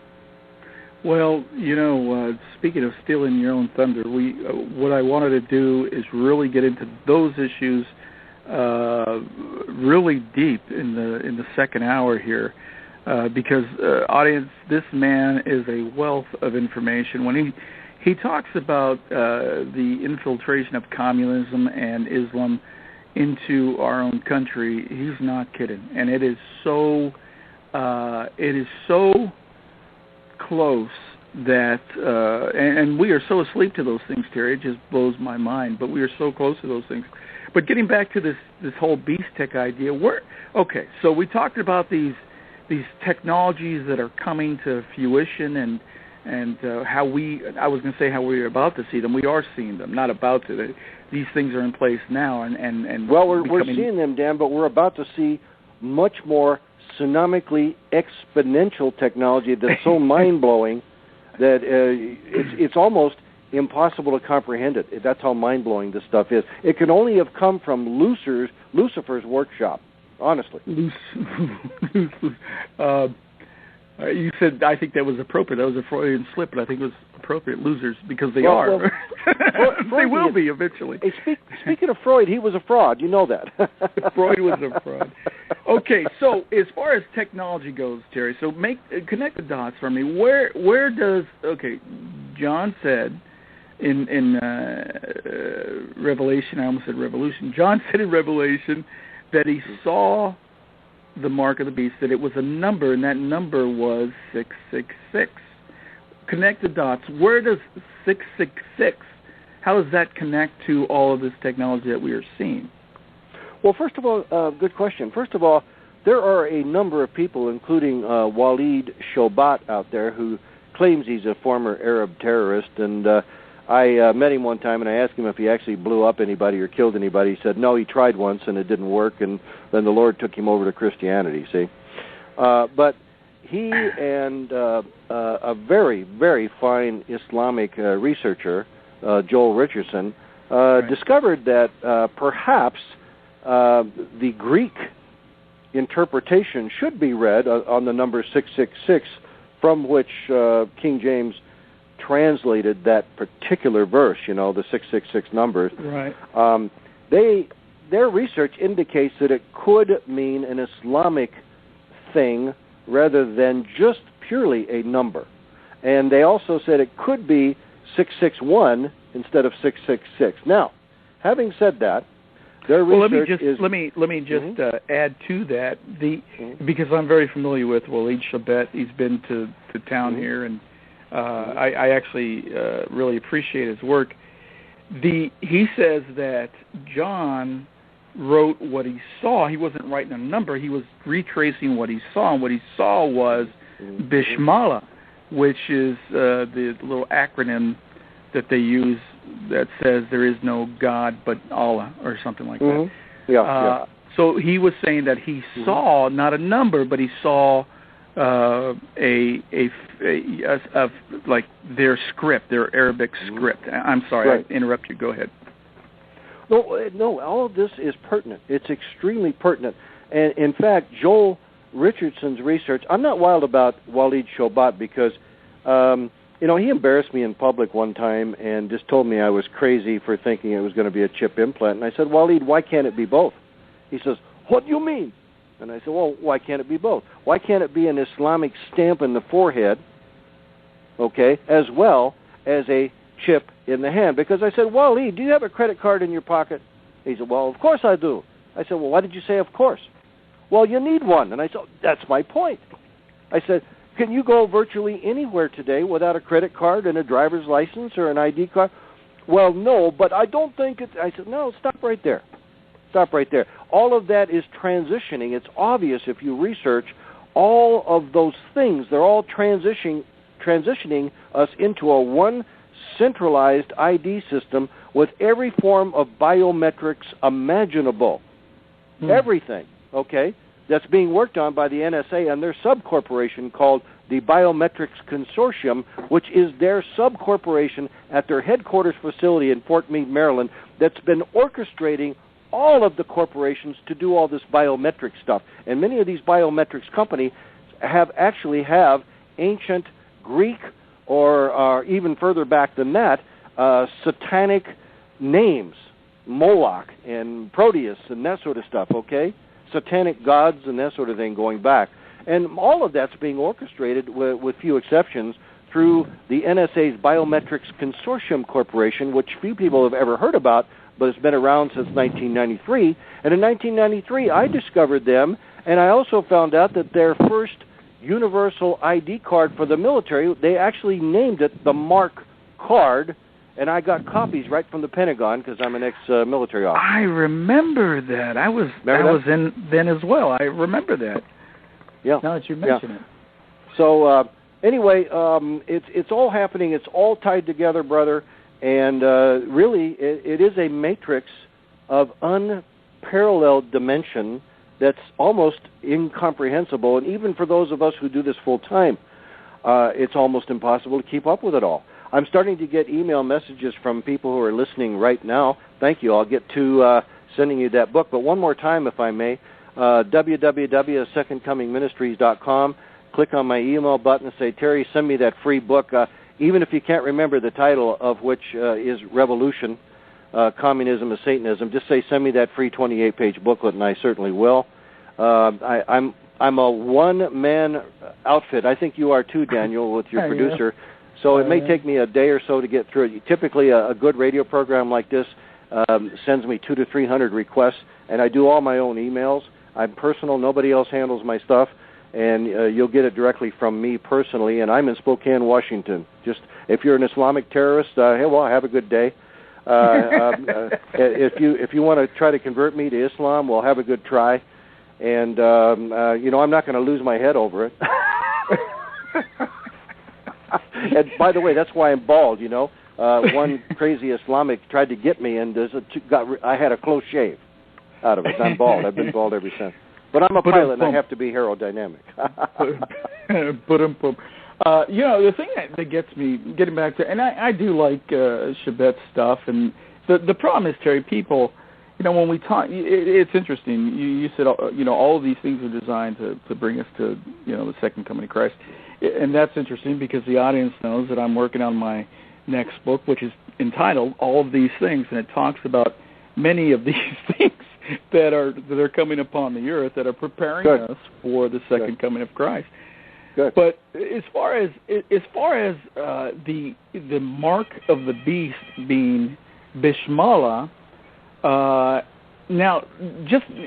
Well, speaking of stealing your own thunder, what I wanted to do is really get into those issues really deep in the second hour here, because audience, this man is a wealth of information. When he talks about the infiltration of communism and Islam into our own country, he's not kidding, and it is so close that and we are so asleep to those things, Terry. It just blows my mind. But we are so close to those things. But getting back to this whole beast tech idea, so we talked about these technologies that are coming to fruition and how I was going to say how we're about to see them. We are seeing them, not about to. These things are in place now, and well, we're seeing them, Dan, but we're about to see much more tsunamically exponential technology that's so mind-blowing that it's almost impossible to comprehend it. That's how mind-blowing this stuff is. It can only have come from Lucifer's workshop, honestly. You said, I think that was appropriate. That was a Freudian slip, but I think it was appropriate, losers, because they are. They will be eventually. Hey, speaking of Freud, he was a fraud. You know that. Freud was a fraud. Okay, so as far as technology goes, Terry, so connect the dots for me. Where does, John said in Revelation, I almost said Revolution. John said in Revelation that he saw the mark of the beast, that it was a number, and that number was 666. connect the dots. Where does 666, how does that connect to all of this technology that we are seeing? Well, first of all, good question. First of all, there are a number of people, including Walid Shobat out there, who claims he's a former Arab terrorist. And I met him one time, and I asked him if he actually blew up anybody or killed anybody. He said, no, he tried once, and it didn't work, and then the Lord took him over to Christianity, see? But he and a very, very fine Islamic researcher, Joel Richardson, discovered that perhaps the Greek interpretation should be read on the number 666, from which King James translated that particular verse, the 666 numbers. Right. Their research indicates that it could mean an Islamic thing rather than just purely a number. And they also said it could be 661 instead of 666. Now, having said that, their research let me just add to that because I'm very familiar with Walid Shobat. He's been to town here, and I actually really appreciate his work. He says that John wrote what he saw. He wasn't writing a number. He was retracing what he saw, and what he saw was Bishmala, which is the little acronym that they use that says there is no God but Allah, or something like that. Yeah. So he was saying that he saw not a number, but he saw like their script, their Arabic script. I'm sorry, right. I interrupt you. Go ahead. No, all of this is pertinent. It's extremely pertinent. And in fact, Joel Richardson's research, I'm not wild about Walid Shobat because, he embarrassed me in public one time and just told me I was crazy for thinking it was going to be a chip implant. And I said, Walid, why can't it be both? He says, what do you mean? And I said, well, why can't it be both? Why can't it be an Islamic stamp in the forehead, okay, as well as a chip in the hand? Because I said, Walid, do you have a credit card in your pocket? He said, well, of course I do. I said, well, why did you say of course? Well, you need one. And I said, that's my point. I said, can you go virtually anywhere today without a credit card and a driver's license or an ID card? Well, no, but I don't think it... I said, no, stop right there. Stop right there. All of that is transitioning. It's obvious if you research all of those things. They're all transitioning us into a one centralized ID system with every form of biometrics imaginable. Everything, okay, that's being worked on by the NSA and their subcorporation called the Biometrics Consortium, which is their subcorporation at their headquarters facility in Fort Meade, Maryland, that's been orchestrating all of the corporations to do all this biometric stuff. And many of these biometrics companies have ancient Greek or even further back than that, satanic names, Moloch and Proteus and that sort of stuff, okay? Satanic gods and that sort of thing going back. And all of that's being orchestrated, with few exceptions, through the NSA's Biometrics Consortium Corporation, which few people have ever heard about, but it's been around since 1993. And in 1993, I discovered them, and I also found out that their first universal ID card for the military, they actually named it the Mark card, and I got copies right from the Pentagon because I'm an ex-military officer. I remember that. I was in then as well. I remember that. Yeah. Now that you mention it. So anyway, it's all happening. It's all tied together, brother. And really, it is a matrix of unparalleled dimension that's almost incomprehensible. And even for those of us who do this full time, it's almost impossible to keep up with it all. I'm starting to get email messages from people who are listening right now. Thank you. I'll get to sending you that book. But one more time, if I may, www.secondcomingministries.com. Click on my email button and say, Terry, send me that free book. Even if you can't remember the title of which is Revolution, Communism and Satanism, just say, send me that free 28-page booklet, and I certainly will. I'm a one-man outfit. I think you are too, Daniel, with your producer. So it may take me a day or so to get through it. Typically, a good radio program like this sends me 200 to 300 requests, and I do all my own emails. I'm personal. Nobody else handles my stuff. and you'll get it directly from me personally. And I'm in Spokane, Washington. Just if you're an Islamic terrorist, hey, well, have a good day. If you want to try to convert me to Islam, well, have a good try. And I'm not going to lose my head over it. And by the way, that's why I'm bald. One crazy Islamic tried to get me, and I had a close shave out of it. I'm bald. I've been bald ever since. But I'm a pilot, and I have to be aerodynamic. The thing that gets me, getting back to, and I do like Shabbat's stuff, and the problem is, Terry, people, when we talk, it's interesting. You said, all of these things are designed to bring us to, the second coming of Christ. And that's interesting because the audience knows that I'm working on my next book, which is entitled All of These Things, and it talks about many of these things that are coming upon the earth that are preparing us for the second coming of Christ. Good. But as far as the mark of the beast being Bishmala, now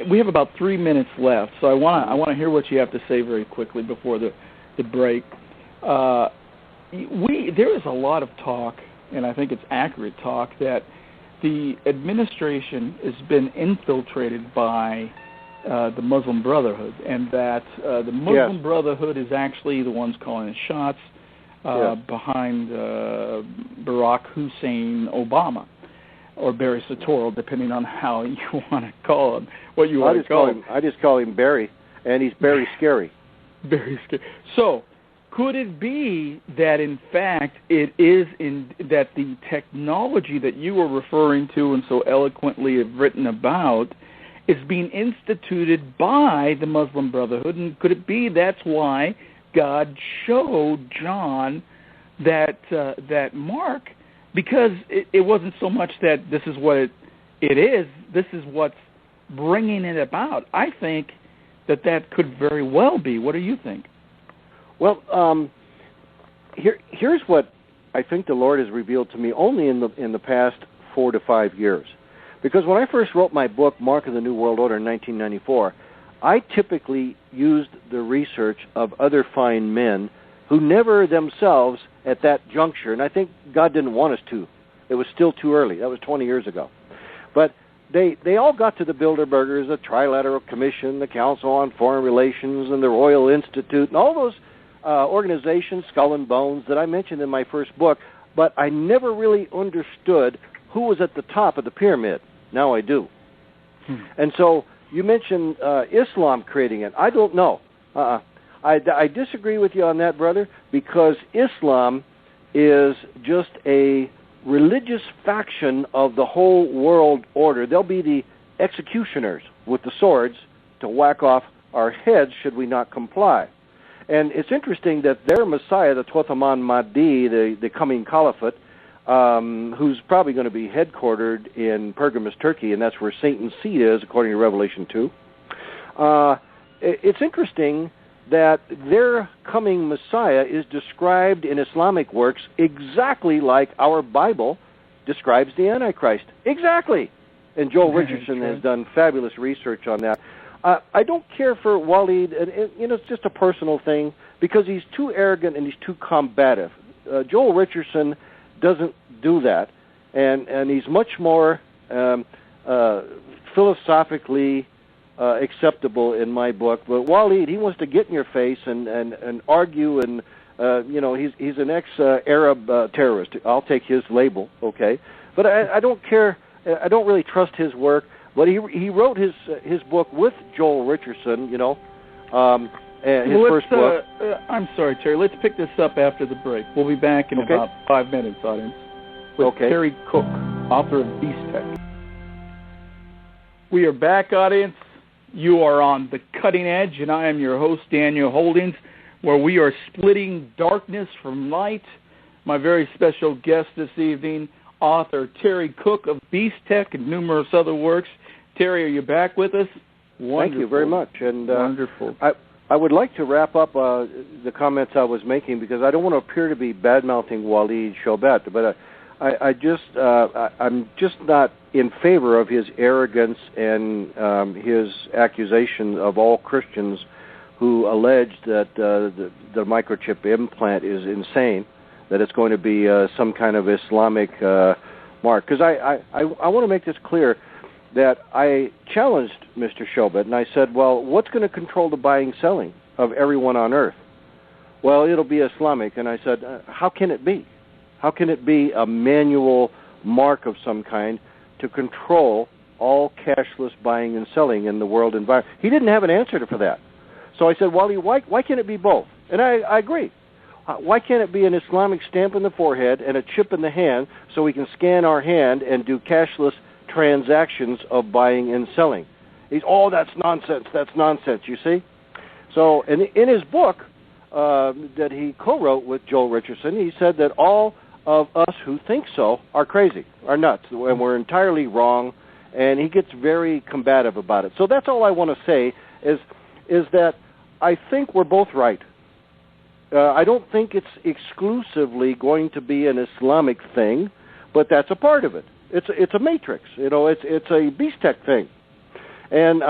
we have about 3 minutes left, so I want to hear what you have to say very quickly before the break. There is a lot of talk, and I think it's accurate talk, that the administration has been infiltrated by the Muslim Brotherhood, and that the Muslim Brotherhood is actually the ones calling the shots behind Barack Hussein Obama, or Barry Soetoro, depending on how you want to call him, what you want to call him. I just call him Barry, and he's very scary. Very scary. So, could it be that, in fact, it is that the technology that you were referring to and so eloquently have written about is being instituted by the Muslim Brotherhood? And could it be that's why God showed John that mark? Because it wasn't so much that this is what it is, this is what's bringing it about. I think that could very well be. What do you think? Well, here's what I think the Lord has revealed to me only in the past 4 to 5 years. Because when I first wrote my book, Mark of the New World Order, in 1994, I typically used the research of other fine men who never themselves at that juncture, and I think God didn't want us to. It was still too early. That was 20 years ago. But they all got to the Bilderbergers, the Trilateral Commission, the Council on Foreign Relations, and the Royal Institute, and all those organizations, Skull and Bones, that I mentioned in my first book, but I never really understood who was at the top of the pyramid. Now I do. And so you mentioned Islam creating it. I don't know. I disagree with you on that, brother, because Islam is just a religious faction of the whole world order. They'll be the executioners with the swords to whack off our heads should we not comply. And it's interesting that their Messiah, the Tuathaman Mahdi, the coming caliphate, who's probably going to be headquartered in Pergamus, Turkey, and that's where Satan's seat is, according to Revelation 2. It's interesting that their coming Messiah is described in Islamic works exactly like our Bible describes the Antichrist. Exactly. And Joel Richardson has done fabulous research on that. I don't care for Waleed, and it's just a personal thing, because he's too arrogant and he's too combative. Joel Richardson doesn't do that, and he's much more philosophically acceptable in my book. But Waleed, he wants to get in your face and argue, and he's an ex-Arab terrorist. I'll take his label, okay? But I don't care. I don't really trust his work. But he wrote his book with Joel Richardson, his first book. I'm sorry, Terry. Let's pick this up after the break. We'll be back in about 5 minutes, audience, with Terry Cook, author of Beast Tech. We are back, audience. You are on The Cutting Edge, and I am your host, Daniel Holdings, where we are splitting darkness from light. My very special guest this evening, author Terry Cook of Beast Tech and numerous other works. Terry, are you back with us? Wonderful. Thank you very much. And wonderful. I would like to wrap up the comments I was making, because I don't want to appear to be bad-mouthing Waleed Shobat, but I'm just not in favor of his arrogance and his accusation of all Christians who alleged that the microchip implant is insane, that it's going to be some kind of Islamic mark. Because I want to make this clear that I challenged Mr. Shobit, and I said, well, what's going to control the buying and selling of everyone on Earth? Well, it'll be Islamic. And I said, how can it be? How can it be a manual mark of some kind to control all cashless buying and selling in the world environment? He didn't have an answer for that. So I said, Wally, why can't it be both? And I agree. Why can't it be an Islamic stamp in the forehead and a chip in the hand so we can scan our hand and do cashless transactions of buying and selling? That's nonsense. That's nonsense, you see? So in his book that he co-wrote with Joel Richardson, he said that all of us who think so are crazy, are nuts, and we're entirely wrong, and he gets very combative about it. So that's all I want to say is that I think we're both right. I don't think it's exclusively going to be an Islamic thing, but that's a part of it. It's a matrix, it's a beast tech thing. And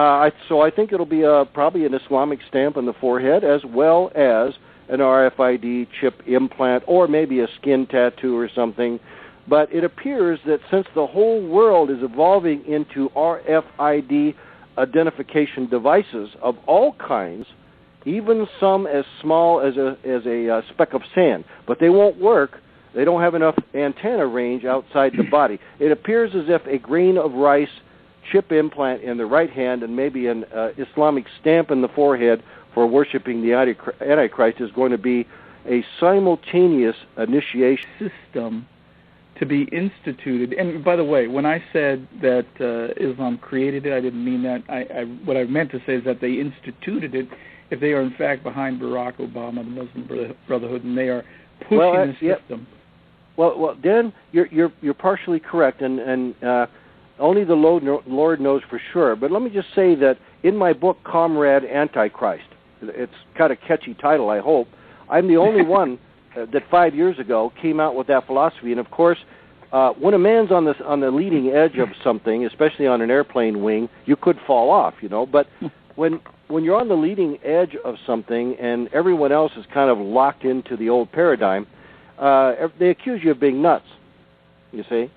so I think it'll be probably an Islamic stamp on the forehead, as well as an RFID chip implant, or maybe a skin tattoo or something. But it appears that since the whole world is evolving into RFID identification devices of all kinds, even some as small as a speck of sand, but they won't work. They don't have enough antenna range outside the body. It appears as if a grain of rice chip implant in the right hand and maybe an Islamic stamp in the forehead for worshiping the Antichrist is going to be a simultaneous initiation system to be instituted. And by the way, when I said that Islam created it, I didn't mean that. What I meant to say is that they instituted it. If they are in fact behind Barack Obama, the Muslim Brotherhood, and they are pushing the system. Well, Dan, you're partially correct, and only the Lord knows for sure. But let me just say that in my book, Comrade Antichrist, it's kind of a catchy title, I hope. I'm the only one that 5 years ago came out with that philosophy. And of course, when a man's on the leading edge of something, especially on an airplane wing, you could fall off, But when you're on the leading edge of something and everyone else is kind of locked into the old paradigm, they accuse you of being nuts, you see.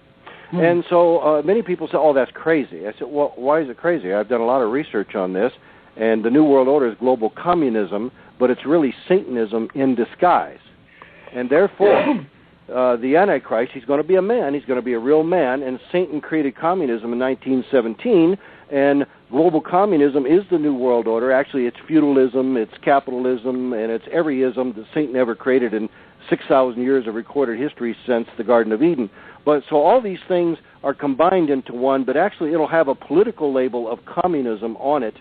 And so many people say, oh, that's crazy. I said, well, why is it crazy? I've done a lot of research on this, and the New World Order is global communism, but it's really Satanism in disguise. And therefore, the Antichrist, he's going to be a man, he's going to be a real man, and Satan created communism in 1917, and global communism is the New World Order. Actually, it's feudalism, it's capitalism, and it's every ism that Satan ever created in 6,000 years of recorded history since the Garden of Eden. But so all these things are combined into one, but actually it'll have a political label of communism on it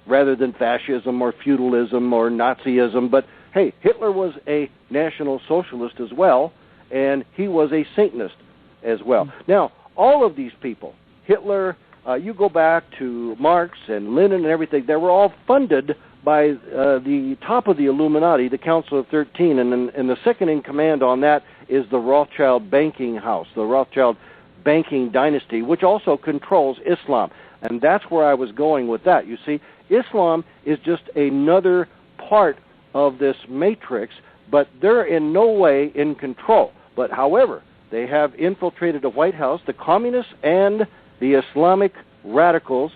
rather than fascism or feudalism or Nazism. But hey, Hitler was a National Socialist as well, and he was a Satanist as well. Now, all of these people, Hitler, you go back to Marx and Lenin and everything, they were all funded by the top of the Illuminati, the Council of 13, and the second in command on that is the Rothschild banking house, the Rothschild banking dynasty, which also controls Islam. And that's where I was going with that. You see, Islam is just another part of this matrix, but they're in no way in control. But however, they have infiltrated the White House, the communists and the Islamic radicals.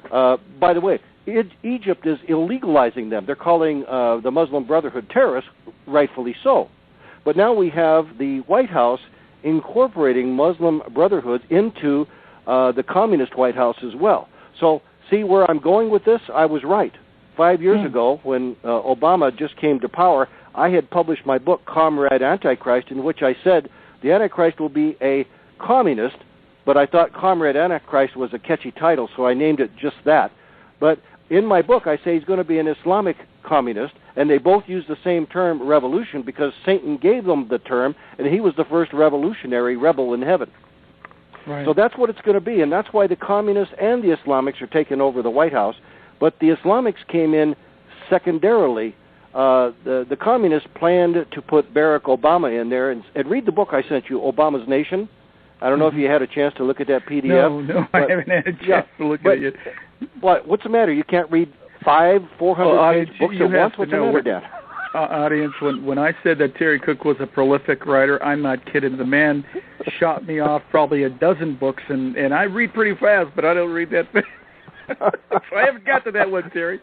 By the way, Egypt is illegalizing them. They're calling the Muslim Brotherhood terrorists, rightfully so. But now we have the White House incorporating Muslim Brotherhoods into the communist White House as well. So see where I'm going with this? I was right. 5 years ago, when Obama just came to power, I had published my book, Comrade Antichrist, in which I said the Antichrist will be a communist, but I thought Comrade Antichrist was a catchy title, so I named it just that. But in my book, I say he's going to be an Islamic communist, and they both use the same term, revolution, because Satan gave them the term, and he was the first revolutionary rebel in heaven. Right. So that's what it's going to be, and that's why the communists and the Islamics are taking over the White House. But the Islamics came in secondarily. The communists planned to put Barack Obama in there, and read the book I sent you, Obama's Nation. I don't know if you had a chance to look at that PDF. No, I haven't had a chance to look at it yet. What's the matter? You can't read 400 page books at once? What's the matter, Dan? Audience, when I said that Terry Cook was a prolific writer, I'm not kidding. The man shot me off probably a dozen books, and I read pretty fast, but I don't read that fast. So I haven't got to that one, Terry.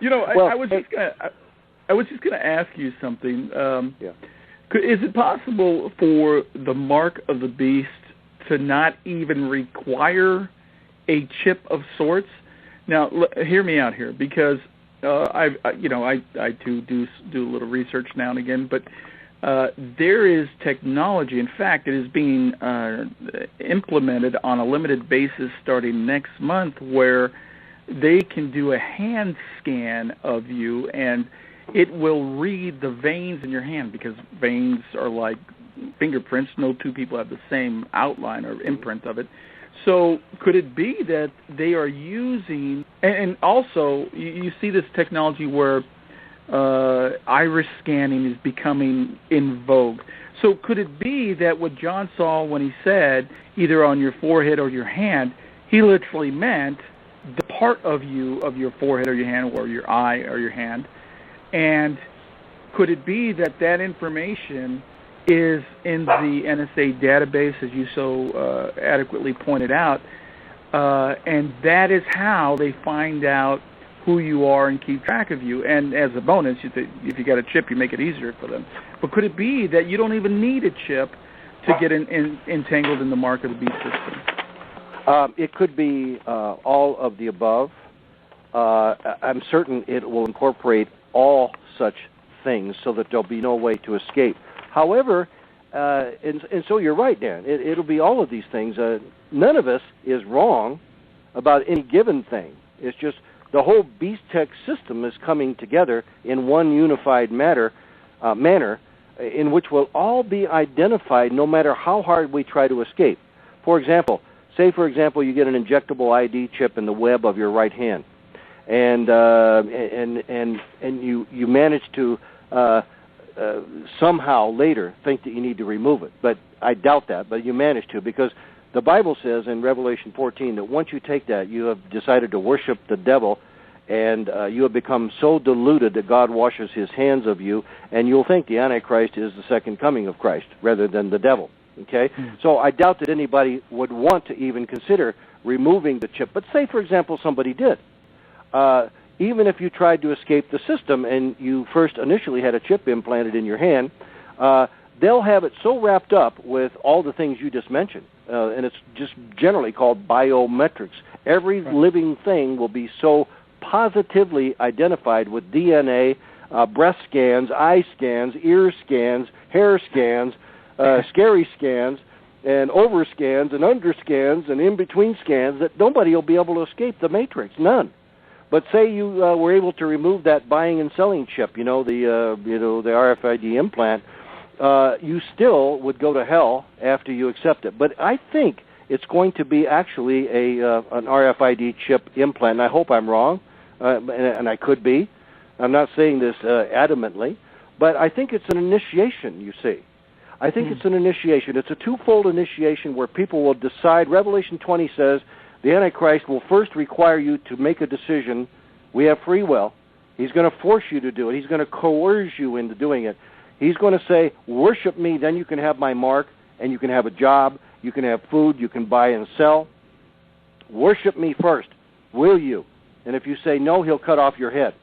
You know, I was just gonna ask you something. Is it possible for the mark of the beast to not even require a chip of sorts? Now, hear me out here, because I too do a little research now and again, but there is technology. In fact, it is being implemented on a limited basis starting next month, where they can do a hand scan of you, and it will read the veins in your hand, because veins are like fingerprints. No two people have the same outline or imprint of it. So could it be that they are using, and also you see this technology where iris scanning is becoming in vogue. So could it be that what John saw when he said either on your forehead or your hand, he literally meant the part of your forehead or your hand, or your eye or your hand? And could it be that that information is in the NSA database, as you so adequately pointed out, and that is how they find out who you are and keep track of you? And as a bonus, if you got a chip, you make it easier for them. But could it be that you don't even need a chip to get entangled in the mark of the beast system? It could be all of the above. I'm certain it will incorporate all such things so that there'll be no way to escape. However, and so you're right, Dan, it'll be all of these things. None of us is wrong about any given thing. It's just the whole beast tech system is coming together in one unified manner in which we'll all be identified no matter how hard we try to escape. For example, you get an injectable ID chip in the web of your right hand, and you manage to somehow later think that you need to remove it. But I doubt that, but you manage to, because the Bible says in Revelation 14 that once you take that, you have decided to worship the devil, and you have become so deluded that God washes his hands of you, and you'll think the Antichrist is the second coming of Christ rather than the devil. Okay? So I doubt that anybody would want to even consider removing the chip. But say, for example, somebody did. Even if you tried to escape the system and you first initially had a chip implanted in your hand, they'll have it so wrapped up with all the things you just mentioned, and it's just generally called biometrics. Every living thing will be so positively identified with DNA, breath scans, eye scans, ear scans, hair scans, scary scans, and over scans, and under scans, and in between scans, that nobody will be able to escape the matrix. None. But say you were able to remove that buying and selling chip, the RFID implant, you still would go to hell after you accept it. But I think it's going to be actually an RFID chip implant, and I hope I'm wrong, and I could be. I'm not saying this adamantly, but I think it's an initiation, you see. I think it's an initiation. It's a twofold initiation where people will decide. Revelation 20 says the Antichrist will first require you to make a decision. We have free will. He's going to force you to do it. He's going to coerce you into doing it. He's going to say, worship me, then you can have my mark, and you can have a job, you can have food, you can buy and sell. Worship me first, will you? And if you say no, he'll cut off your head.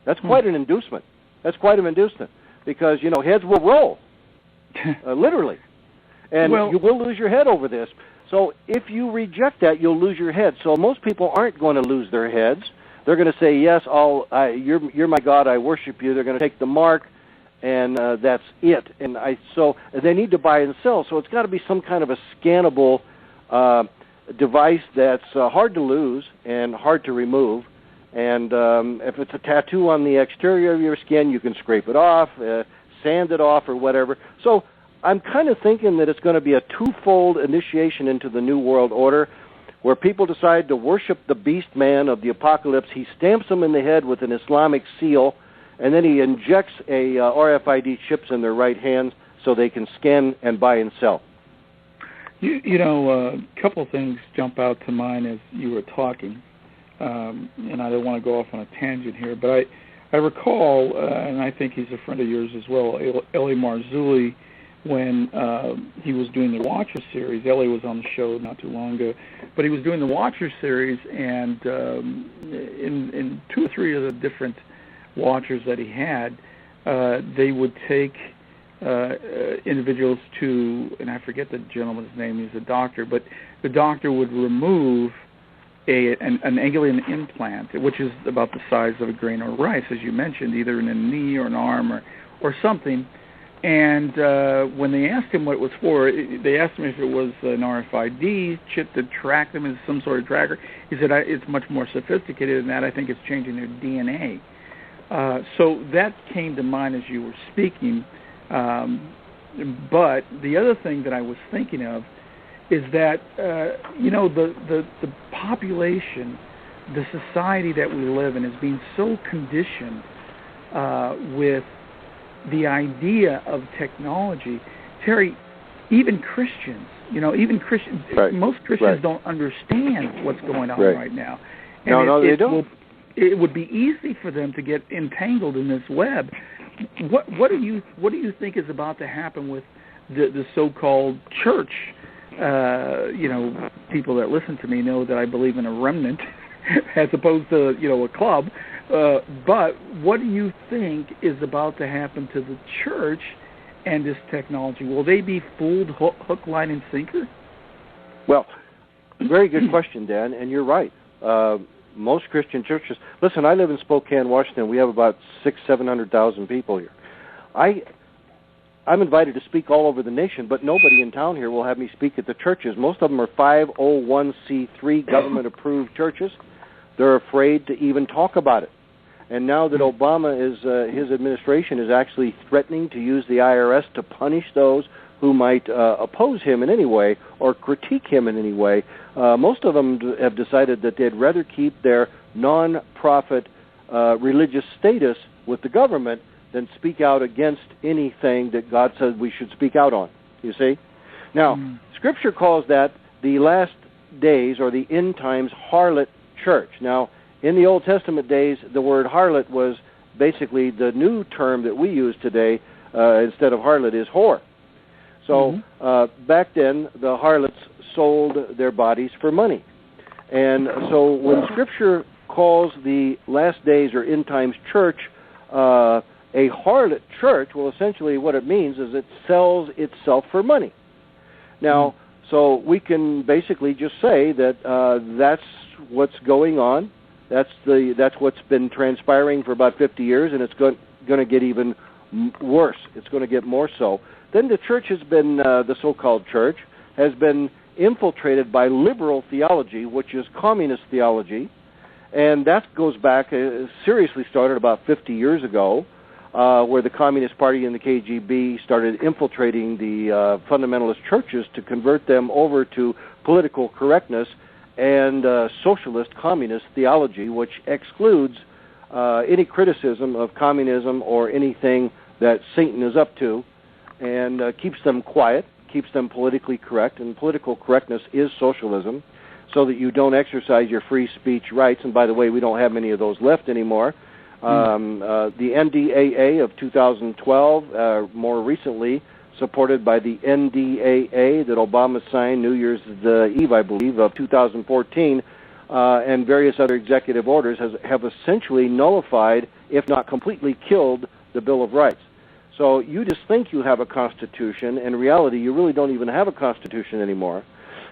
That's quite an inducement. That's quite an inducement, because, heads will roll, literally. And you will lose your head over this. So if you reject that, you'll lose your head. So most people aren't going to lose their heads. They're going to say, yes, you're my God, I worship you. They're going to take the mark, and that's it. And so they need to buy and sell. So it's got to be some kind of a scannable device that's hard to lose and hard to remove. And if it's a tattoo on the exterior of your skin, you can scrape it off, sand it off, or whatever. So I'm kind of thinking that it's going to be a twofold initiation into the New World Order, where people decide to worship the beast man of the apocalypse. He stamps them in the head with an Islamic seal, and then he injects a RFID chips in their right hands so they can scan and buy and sell. A couple of things jump out to mind as you were talking. and I don't want to go off on a tangent here, but I recall, and I think he's a friend of yours as well, Eli Marzulli, when he was doing the Watcher series. Eli was on the show not too long ago, but he was doing the Watcher series, and in 2 or 3 of the different Watchers that he had, they would take individuals to, and I forget the gentleman's name, he's a doctor, but the doctor would remove an alien implant, which is about the size of a grain of rice, as you mentioned, either in a knee or an arm or something. And when they asked him what it was for, they asked him if it was an RFID chip to track them as some sort of tracker. He said, it's much more sophisticated than that. I think it's changing their DNA. So that came to mind as you were speaking. But the other thing that I was thinking of is that, the population, the society that we live in is being so conditioned with the idea of technology. Terry, even Christians, right. Most Christians right. don't understand what's going on right now. And they don't. It would be easy for them to get entangled in this web. What do you think is about to happen with the so-called church? People that listen to me know that I believe in a remnant as opposed to, a club. But what do you think is about to happen to the church and this technology? Will they be fooled hook, line, and sinker? Well, very good question, Dan, and you're right. Most Christian churches. Listen, I live in Spokane, Washington. We have about 600,000-700,000 people here. I'm invited to speak all over the nation, but nobody in town here will have me speak at the churches. Most of them are 501c3 government-approved churches. They're afraid to even talk about it. And now that Obama his administration is actually threatening to use the IRS to punish those who might oppose him in any way or critique him in any way, most of them have decided that they'd rather keep their non-profit religious status with the government than speak out against anything that God said we should speak out on, you see? Now, Scripture calls that the last days or the end times harlot church. Now, in the Old Testament days, the word harlot was basically the new term that we use today instead of harlot is whore. So back then, the harlots sold their bodies for money. And so when Scripture calls the last days or end times church a harlot church, well, essentially what it means is it sells itself for money. Now, so we can basically just say that that's what's going on. That's what's been transpiring for about 50 years, and it's going to get even worse. It's going to get more so. Then the church has been, the so-called church, has been infiltrated by liberal theology, which is communist theology, and that goes back, seriously started about 50 years ago, where the Communist Party and the KGB started infiltrating the fundamentalist churches to convert them over to political correctness and socialist communist theology, which excludes any criticism of communism or anything that Satan is up to, and keeps them quiet, keeps them politically correct, and political correctness is socialism, so that you don't exercise your free speech rights. And by the way, we don't have many of those left anymore. The NDAA of 2012, more recently supported by the NDAA that Obama signed New Year's Eve, I believe, of 2014, and various other executive orders have essentially nullified, if not completely killed, the Bill of Rights. So you just think you have a Constitution. In reality, you really don't even have a Constitution anymore.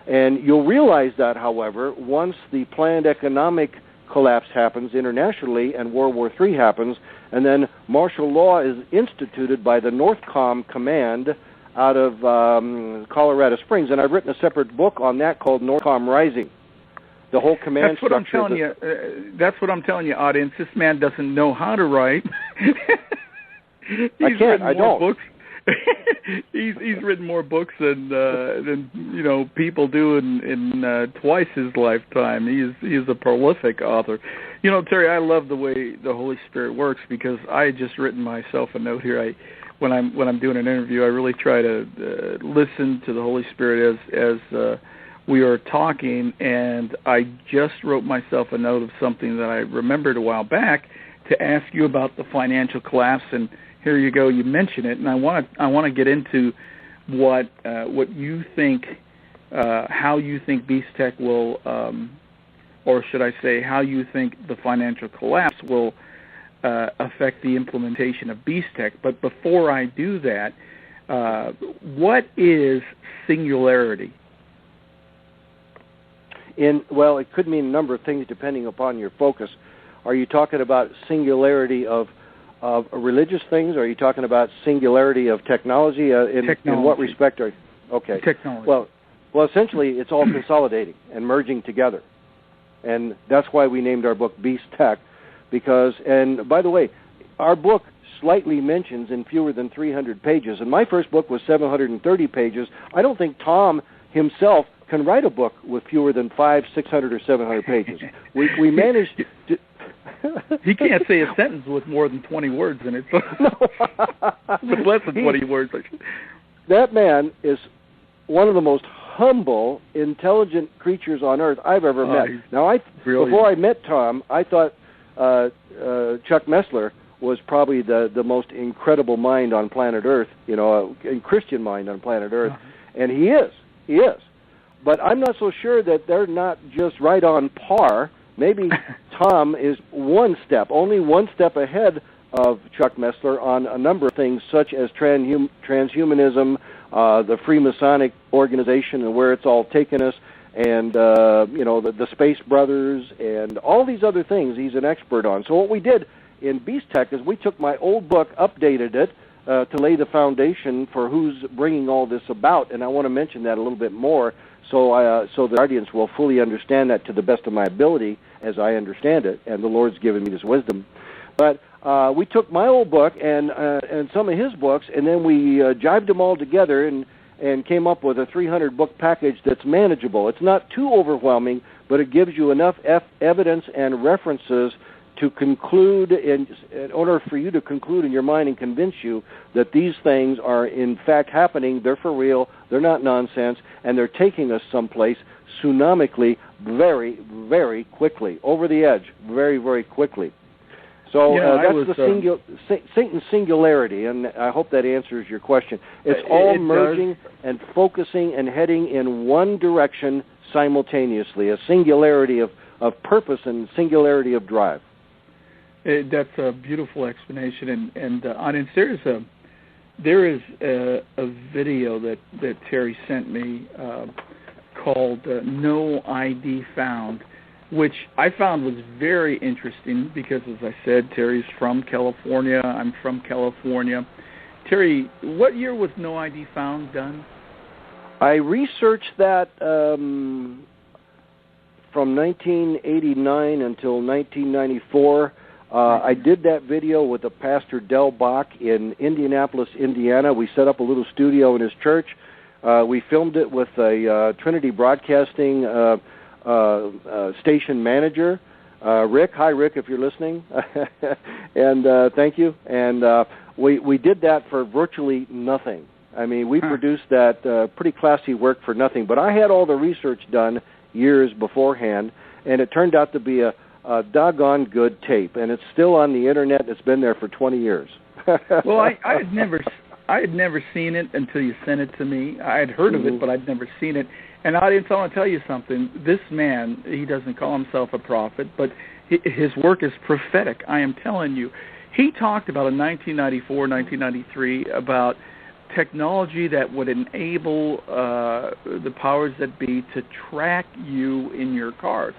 And you'll realize that, however, once the planned economic collapse happens internationally and World War III happens, and then martial law is instituted by the Northcom Command out of Colorado Springs. And I've written a separate book on that called Northcom Rising. The whole command structure. That's what I'm telling you. That's what I'm telling you, audience. This man doesn't know how to write. I can't. I don't. Books. he's written more books than people do in twice his lifetime. He is a prolific author. Terry, I love the way the Holy Spirit works, because I had just written myself a note here. When I'm doing an interview, I really try to listen to the Holy Spirit as we are talking, and I just wrote myself a note of something that I remembered a while back to ask you about the financial collapse, and here you go, you mention it, and I want to get into what you think, how you think Beast Tech will, or should I say, how you think the financial collapse will affect the implementation of Beast Tech. But before I do that, what is singularity? Well, it could mean a number of things depending upon your focus. Are you talking about singularity of religious things? Or are you talking about singularity of technology? In what respect are you? Okay. Technology. Well, essentially, it's all consolidating and merging together. And that's why we named our book Beast Tech, because, and by the way, our book slightly mentions in fewer than 300 pages, and my first book was 730 pages. I don't think Tom himself can write a book with fewer than 500, 600, or 700 pages. We managed to... He can't say a sentence with more than 20 words in it. With less than 20 words. That man is one of the most humble, intelligent creatures on earth I've ever met. Now, before I met Tom, I thought Chuck Messler was probably the most incredible mind on planet Earth, a Christian mind on planet Earth, and he is. But I'm not so sure that they're not just right on par. Maybe Tom is only one step ahead of Chuck Messler on a number of things, such as transhumanism, the Freemasonic organization and where it's all taken us, and the Space Brothers and all these other things he's an expert on. So what we did in Beast Tech is we took my old book, updated it to lay the foundation for who's bringing all this about, and I want to mention that a little bit more so the audience will fully understand that to the best of my ability as I understand it, and the Lord's given me this wisdom. But we took my old book and some of his books, and then we jived them all together and came up with a 300-book package that's manageable. It's not too overwhelming, but it gives you enough evidence and references to conclude, in order for you to conclude in your mind and convince you that these things are in fact happening, they're for real, they're not nonsense, and they're taking us someplace tsunamically very, very quickly, over the edge, very, very quickly. So that's the Satan's singularity, and I hope that answers your question. It's all merging and focusing and heading in one direction simultaneously, a singularity of purpose and singularity of drive. That's a beautiful explanation, and audience, there is a video that Terry sent me called "No ID Found," which I found was very interesting because, as I said, Terry's from California. I'm from California. Terry, what year was No ID Found done? I researched that from 1989 until 1994. I did that video with a Pastor Del Bach in Indianapolis, Indiana. We set up a little studio in his church. We filmed it with a Trinity Broadcasting station manager, Rick. Hi, Rick, if you're listening. And thank you. And we did that for virtually nothing. I mean, we produced that pretty classy work for nothing. But I had all the research done years beforehand, and it turned out to be a doggone good tape, and it's still on the internet. It's been there for 20 years. Well, I had never seen it until you sent it to me. I had heard of it, but I'd never seen it. And audience, I want to tell you something. This man, he doesn't call himself a prophet, but his work is prophetic. I am telling you. He talked about in 1994, 1993 about technology that would enable the powers that be to track you in your cars.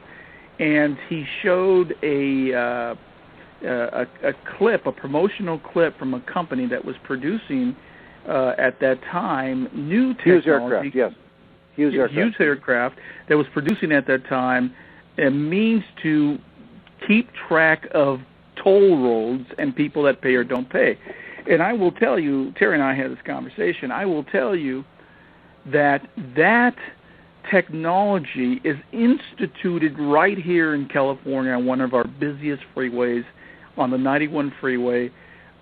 And he showed a clip, a promotional clip from a company that was producing at that time new technology. Hughes aircraft, yes. Hughes aircraft that was producing at that time a means to keep track of toll roads and people that pay or don't pay. And I will tell you, Terry and I had this conversation, I will tell you that technology is instituted right here in California on one of our busiest freeways, on the 91 freeway,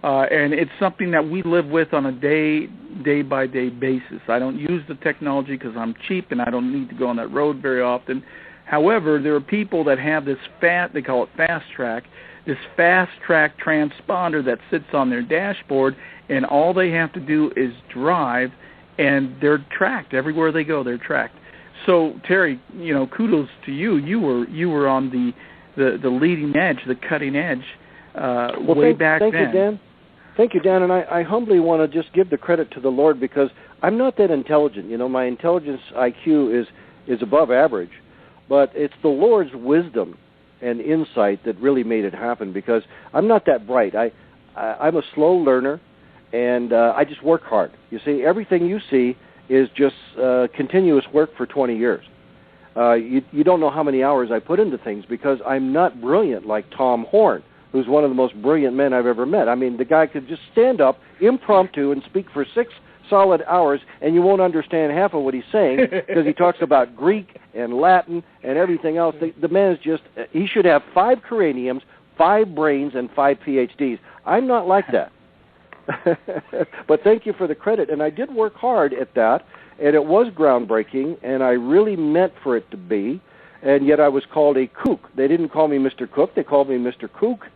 and it's something that we live with on a day-by-day basis. I don't use the technology because I'm cheap and I don't need to go on that road very often. However, there are people that have this they call it fast track, this fast track transponder that sits on their dashboard, and all they have to do is drive, and they're tracked. Everywhere they go, they're tracked. So, Terry, kudos to you. You were on the leading edge, the cutting edge, back then. Thank you, Dan. Thank you, Dan. And I humbly want to just give the credit to the Lord, because I'm not that intelligent. My intelligence IQ is above average, but it's the Lord's wisdom and insight that really made it happen, because I'm not that bright. I'm a slow learner, and I just work hard. You see, everything you see is just continuous work for 20 years. You don't know how many hours I put into things, because I'm not brilliant like Tom Horn, who's one of the most brilliant men I've ever met. I mean, the guy could just stand up impromptu and speak for 6 solid hours, and you won't understand half of what he's saying, because he talks about Greek and Latin and everything else. The man is just, he should have 5 craniums, 5 brains, and 5 PhDs. I'm not like that. But thank you for the credit. And I did work hard at that, and it was groundbreaking, and I really meant for it to be, and yet I was called a kook. They didn't call me Mr. Cook, they called me Mr. Kook.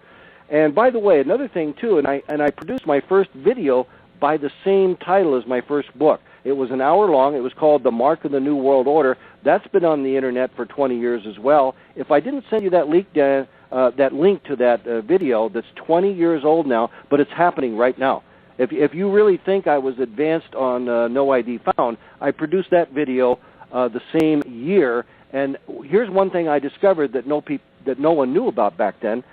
And by the way, another thing too, and I produced my first video by the same title as my first book. It was an hour long. It was called The Mark of the New World Order. That's been on the internet for 20 years as well. If I didn't send you that link, that link to that video, that's 20 years old now, but it's happening right now. If you really think I was advanced on No ID Found, I produced that video the same year. And here's one thing I discovered that no one knew about back then.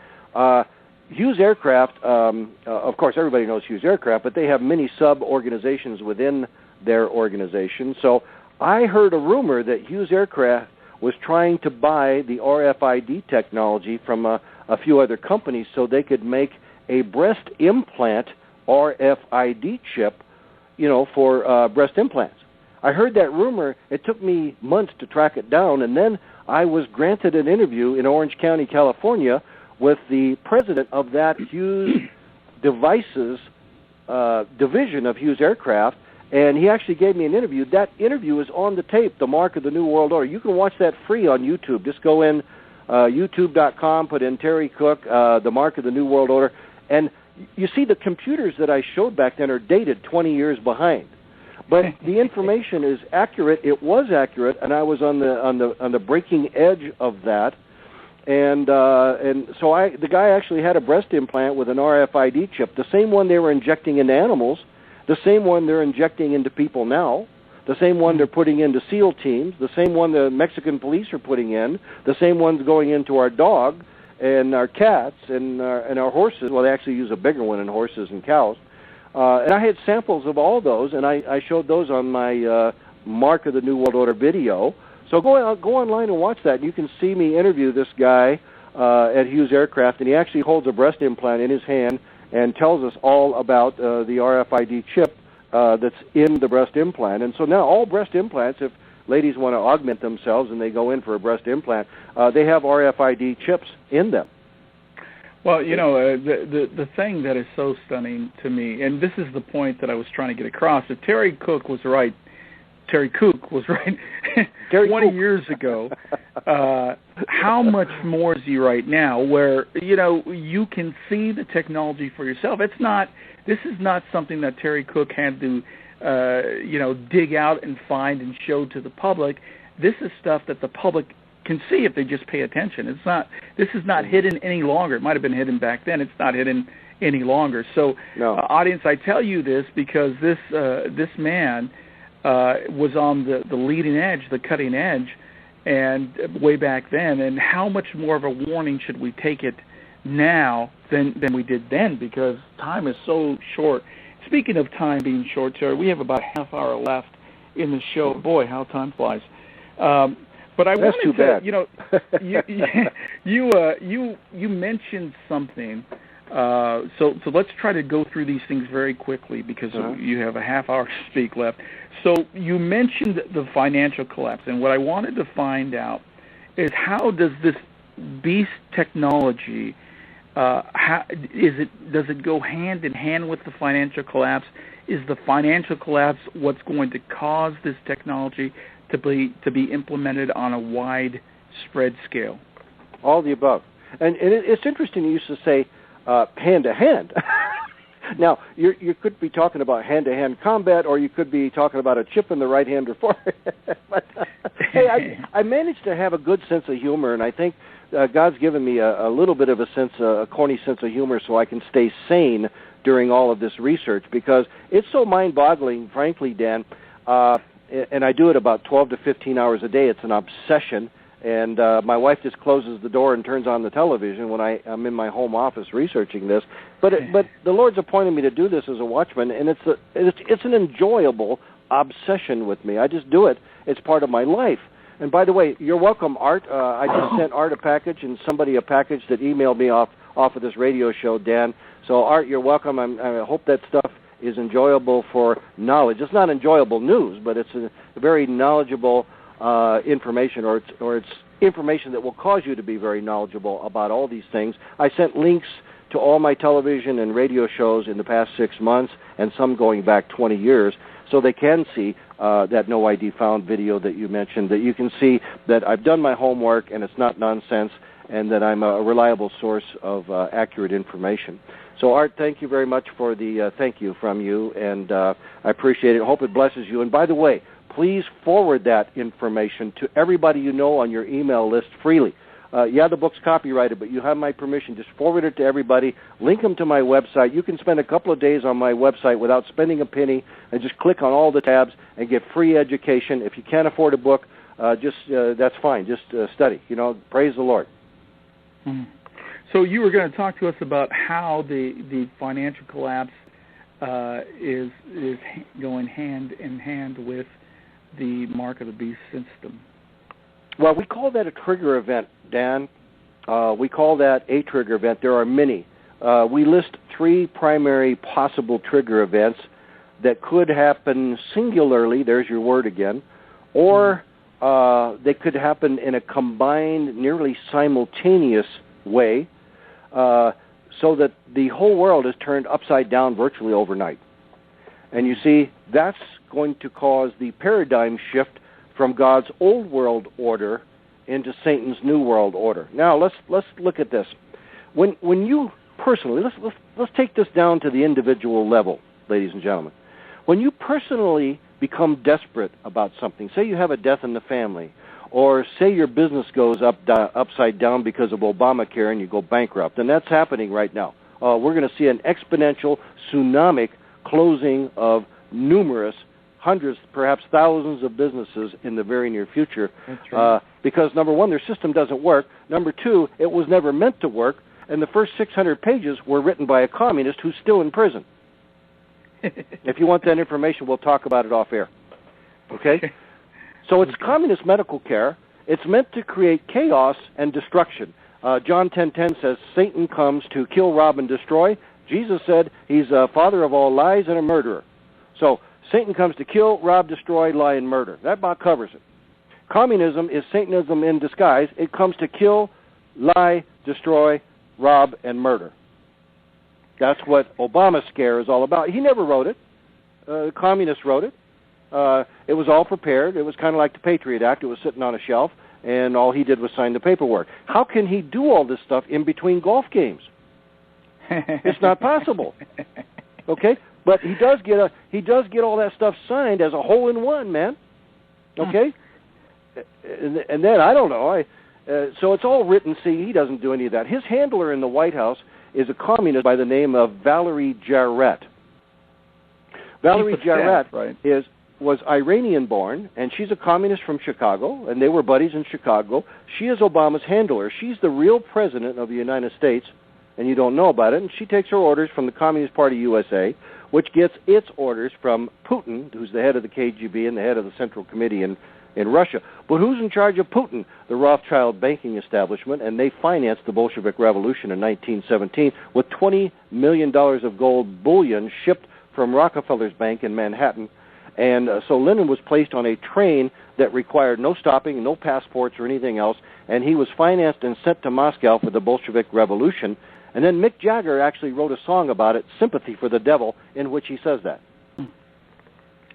Hughes Aircraft, of course, everybody knows Hughes Aircraft, but they have many sub-organizations within their organization. So I heard a rumor that Hughes Aircraft was trying to buy the RFID technology from a few other companies so they could make a breast implant RFID chip, for breast implants. I heard that rumor. It took me months to track it down, and then I was granted an interview in Orange County, California, with the president of that Hughes Devices division of Hughes Aircraft, and he actually gave me an interview. That interview is on the tape, The Mark of the New World Order. You can watch that free on YouTube. Just go in youtube.com, put in Terry Cook, The Mark of the New World Order, and you see the computers that I showed back then are dated 20 years behind. But the information is accurate. It was accurate, and I was on the breaking edge of that. And so the guy actually had a breast implant with an RFID chip, the same one they were injecting into animals, the same one they're injecting into people now, the same one they're putting into SEAL teams, the same one the Mexican police are putting in, the same one's going into our dog and our cats and our horses. Well, they actually use a bigger one in horses and cows. And I had samples of all those, and I showed those on my Mark of the New World Order video. So go online and watch that. You can see me interview this guy at Hughes Aircraft, and he actually holds a breast implant in his hand and tells us all about the RFID chip that's in the breast implant. And so now all breast implants, if ladies want to augment themselves and they go in for a breast implant, they have RFID chips in them. Well, the thing that is so stunning to me, and this is the point that I was trying to get across, that Terry Cook was right. 20 years ago. How much more is he right now, where you can see the technology for yourself? This is not something that Terry Cook had to dig out and find and show to the public. This is stuff that the public can see if they just pay attention. This is not hidden any longer. It might have been hidden back then. It's not hidden any longer. So, audience, I tell you this because this man was on the leading edge, the cutting edge, and way back then. And how much more of a warning should we take it now than we did then? Because time is so short. Speaking of time being short, Terry, we have about a half hour left in the show. Boy, how time flies. But I That's wanted too to, bad. you mentioned something. So let's try to go through these things very quickly because you have a half hour to speak left. So you mentioned the financial collapse, and what I wanted to find out is how does this beast technology does it go hand in hand with the financial collapse? Is the financial collapse what's going to cause this technology to be implemented on a widespread scale? All the above. And it's interesting you used to say hand-to-hand. Now, you could be talking about hand-to-hand combat, or you could be talking about a chip in the right hand or forehead. But, hey, I managed to have a good sense of humor, and I think God's given me a little bit of a corny sense of humor so I can stay sane during all of this research, because it's so mind-boggling, frankly, Dan, and I do it about 12 to 15 hours a day. It's an obsession. And my wife just closes the door and turns on the television when I'm in my home office researching this. But the Lord's appointed me to do this as a watchman, and it's an enjoyable obsession with me. I just do it. It's part of my life. And by the way, you're welcome, Art. I just sent Art a package and somebody a package that emailed me off of this radio show, Dan. So, Art, you're welcome. I hope that stuff is enjoyable for knowledge. It's not enjoyable news, but it's a very knowledgeable information, or it's information that will cause you to be very knowledgeable about all these things. I sent links to all my television and radio shows in the past 6 months, and some going back 20 years, so they can see that No ID Found video that you mentioned, that you can see that I've done my homework and it's not nonsense, and that I'm a reliable source of accurate information. So, Art, thank you very much for the thank you from you, and I appreciate it. I hope it blesses you. And by the way, please forward that information to everybody you know on your email list freely. Yeah, the book's copyrighted, but you have my permission. Just forward it to everybody. Link them to my website. You can spend a couple of days on my website without spending a penny, and just click on all the tabs and get free education. If you can't afford a book, that's fine. Just study. Praise the Lord. Mm-hmm. So you were going to talk to us about how the financial collapse is going hand in hand with the mark of the beast system. Well, we call that a trigger event, Dan. We call that a trigger event. There are many. We list 3 primary possible trigger events that could happen singularly, there's your word again, or they could happen in a combined, nearly simultaneous way, so that the whole world is turned upside down virtually overnight. And you see, that's going to cause the paradigm shift from God's old world order into Satan's new world order. Now, let's look at this. When you personally, let's take this down to the individual level, ladies and gentlemen. When you personally become desperate about something, say you have a death in the family, or say your business goes upside down because of Obamacare and you go bankrupt, and that's happening right now. We're going to see an exponential tsunami closing of numerous hundreds, perhaps thousands of businesses in the very near future. That's right. Because, number one, their system doesn't work. Number two, it was never meant to work. And the first 600 pages were written by a communist who's still in prison. If you want that information, we'll talk about it off air. Okay? So it's communist medical care. It's meant to create chaos and destruction. John 10:10 says, Satan comes to kill, rob, and destroy. Jesus said he's a father of all lies and a murderer. So Satan comes to kill, rob, destroy, lie, and murder. That about covers it. Communism is Satanism in disguise. It comes to kill, lie, destroy, rob, and murder. That's what Obamacare is all about. He never wrote it. The communists wrote it. It was all prepared. It was kind of like the Patriot Act. It was sitting on a shelf, and all he did was sign the paperwork. How can he do all this stuff in between golf games? It's not possible. Okay? But he does get all that stuff signed as a hole-in-one, man. Okay? And then, I don't know. So it's all written. See, he doesn't do any of that. His handler in the White House is a communist by the name of Valerie Jarrett. Valerie Jarrett was Iranian-born, and she's a communist from Chicago, and they were buddies in Chicago. She is Obama's handler. She's the real president of the United States, and you don't know about it, and she takes her orders from the Communist Party USA, which gets its orders from Putin, who's the head of the KGB and the head of the Central Committee in Russia. But who's in charge of Putin? The Rothschild banking establishment, and they financed the Bolshevik Revolution in 1917 with $20 million of gold bullion shipped from Rockefeller's Bank in Manhattan. And so Lenin was placed on a train that required no stopping, no passports or anything else, and he was financed and sent to Moscow for the Bolshevik Revolution. And then Mick Jagger actually wrote a song about it, Sympathy for the Devil, in which he says that.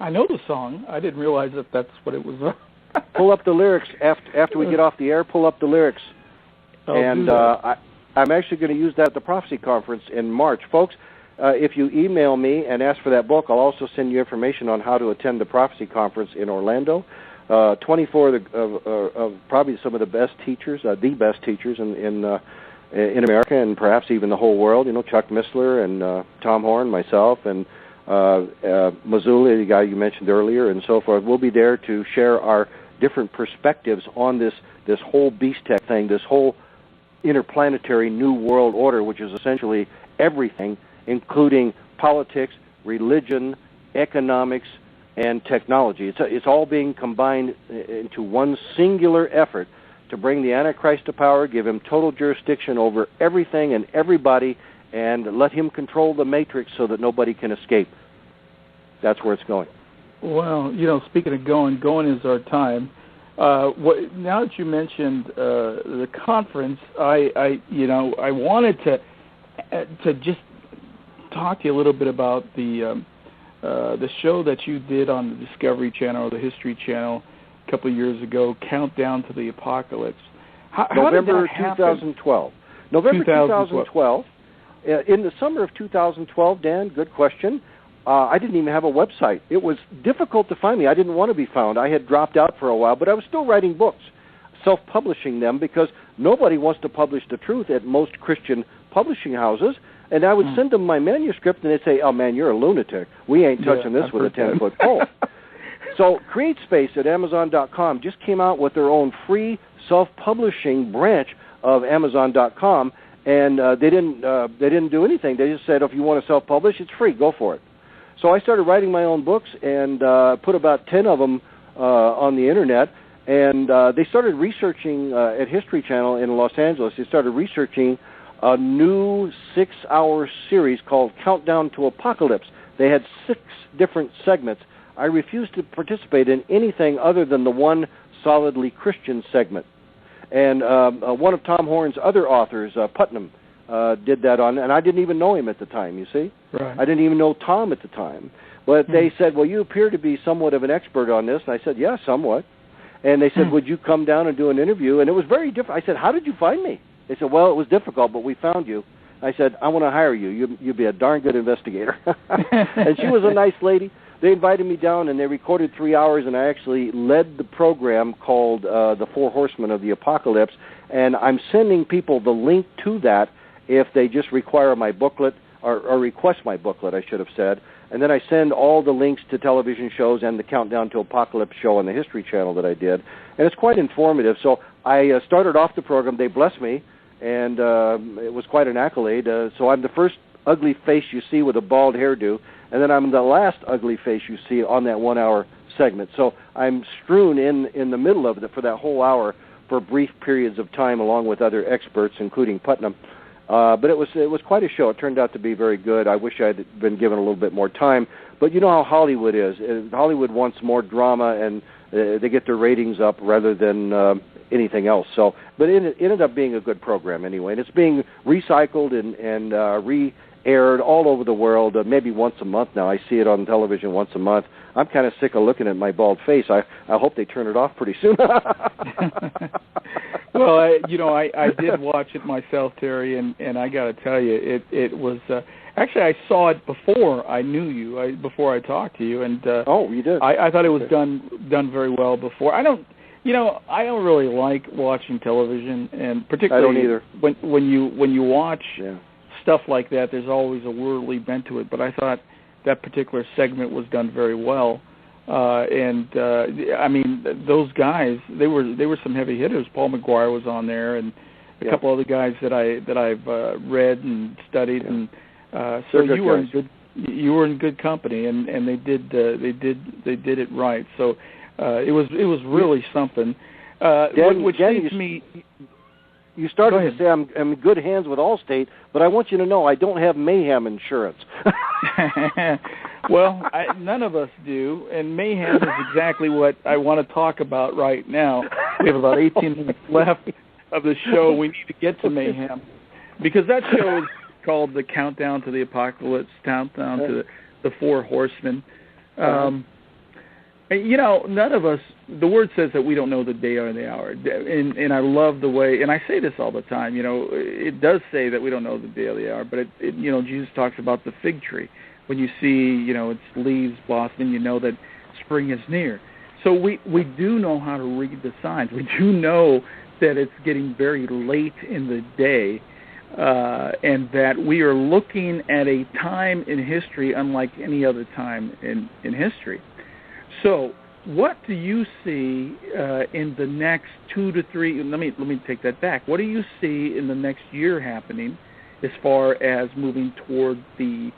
I know the song. I didn't realize that that's what it was. Pull up the lyrics after we get off the air. Pull up the lyrics. I'm actually going to use that at the Prophecy Conference in March. Folks, if you email me and ask for that book, I'll also send you information on how to attend the Prophecy Conference in Orlando. 24 of probably some of the best teachers, the best teachers in America and perhaps even the whole world. You know, Chuck Missler and Tom Horn, myself, and Mazzulli, the guy you mentioned earlier, and so forth. We'll be there to share our different perspectives on this whole beast tech thing, this whole interplanetary new world order, which is essentially everything, including politics, religion, economics, and technology. It's all being combined into one singular effort to bring the Antichrist to power, give him total jurisdiction over everything and everybody, and let him control the matrix so that nobody can escape. That's where it's going. Well, you know, speaking of going is our time. Now that you mentioned the conference, I wanted to just talk to you a little bit about the show that you did on the Discovery Channel or the History Channel a couple of years ago, Countdown to the Apocalypse. November 2012. November 2012. In the summer of 2012, Dan, good question. I didn't even have a website. It was difficult to find me. I didn't want to be found. I had dropped out for a while, but I was still writing books, self-publishing them, because nobody wants to publish the truth at most Christian publishing houses. And I would send them my manuscript, and they'd say, "Oh, man, you're a lunatic. We ain't touching this with a 10-foot pole." So CreateSpace at Amazon.com just came out with their own free self-publishing branch of Amazon.com, and they didn't do anything. They just said, if you want to self-publish, it's free. Go for it. So I started writing my own books and put about 10 of them on the Internet, and they started researching at History Channel in Los Angeles. They started researching a new 6-hour series called Countdown to Apocalypse. They had 6 different segments. I refused to participate in anything other than the one solidly Christian segment. And one of Tom Horn's other authors, Putnam, did that on, and I didn't even know him at the time, you see? Right. I didn't even know Tom at the time. But they said, well, you appear to be somewhat of an expert on this. And I said, yeah, somewhat. And they said, would you come down and do an interview? And it was very different. I said, how did you find me? They said, well, it was difficult, but we found you. I said, I want to hire you. You'd be a darn good investigator. And she was a nice lady. They invited me down, and they recorded 3 hours, and I actually led the program called The Four Horsemen of the Apocalypse. And I'm sending people the link to that if they just require my booklet, or request my booklet, I should have said. And then I send all the links to television shows and the Countdown to Apocalypse show on the History Channel that I did. And it's quite informative. So I started off the program. They blessed me, and it was quite an accolade. So I'm the first ugly face you see with a bald hairdo, and then I'm the last ugly face you see on that 1-hour segment. So I'm strewn in the middle of it for that whole hour for brief periods of time, along with other experts, including Putnam. But it was quite a show. It turned out to be very good. I wish I had been given a little bit more time. But you know how Hollywood is. Hollywood wants more drama, and they get their ratings up rather than anything else. So, but it ended up being a good program anyway. And it's being recycled and re-aired all over the world, maybe once a month now. I see it on television once a month. I'm kind of sick of looking at my bald face. I hope they turn it off pretty soon. Well, I did watch it myself, Terry, and I got to tell you, it was actually I saw it before I knew you, before I talked to you, and oh, you did. I thought it was done very well before. I don't really like watching television, and particularly I don't either. when you watch stuff like that, there's always a worldly bent to it. But I thought that particular segment was done very well. I mean, those guys, they were some heavy hitters. Paul McGuire was on there, and a couple other guys that I've read and studied, and so you were in good company, and they did it right. So it was really something. Which leads me. You started to say I'm in good hands with Allstate, but I want you to know I don't have mayhem insurance. Well, none of us do, and mayhem is exactly what I want to talk about right now. We have about 18 minutes left of the show. We need to get to mayhem. because that show is called The Countdown to the Apocalypse, Countdown to the Four Horsemen. None of us, the Word says that we don't know the day or the hour. And I love the way, and I say this all the time, it does say that we don't know the day or the hour, but Jesus talks about the fig tree. When you see, its leaves blossoming, you know that spring is near. So we do know how to read the signs. We do know that it's getting very late in the day, and that we are looking at a time in history unlike any other time in history. So what do you see in the next 2 to 3, let me take that back. What do you see in the next year happening as far as moving toward the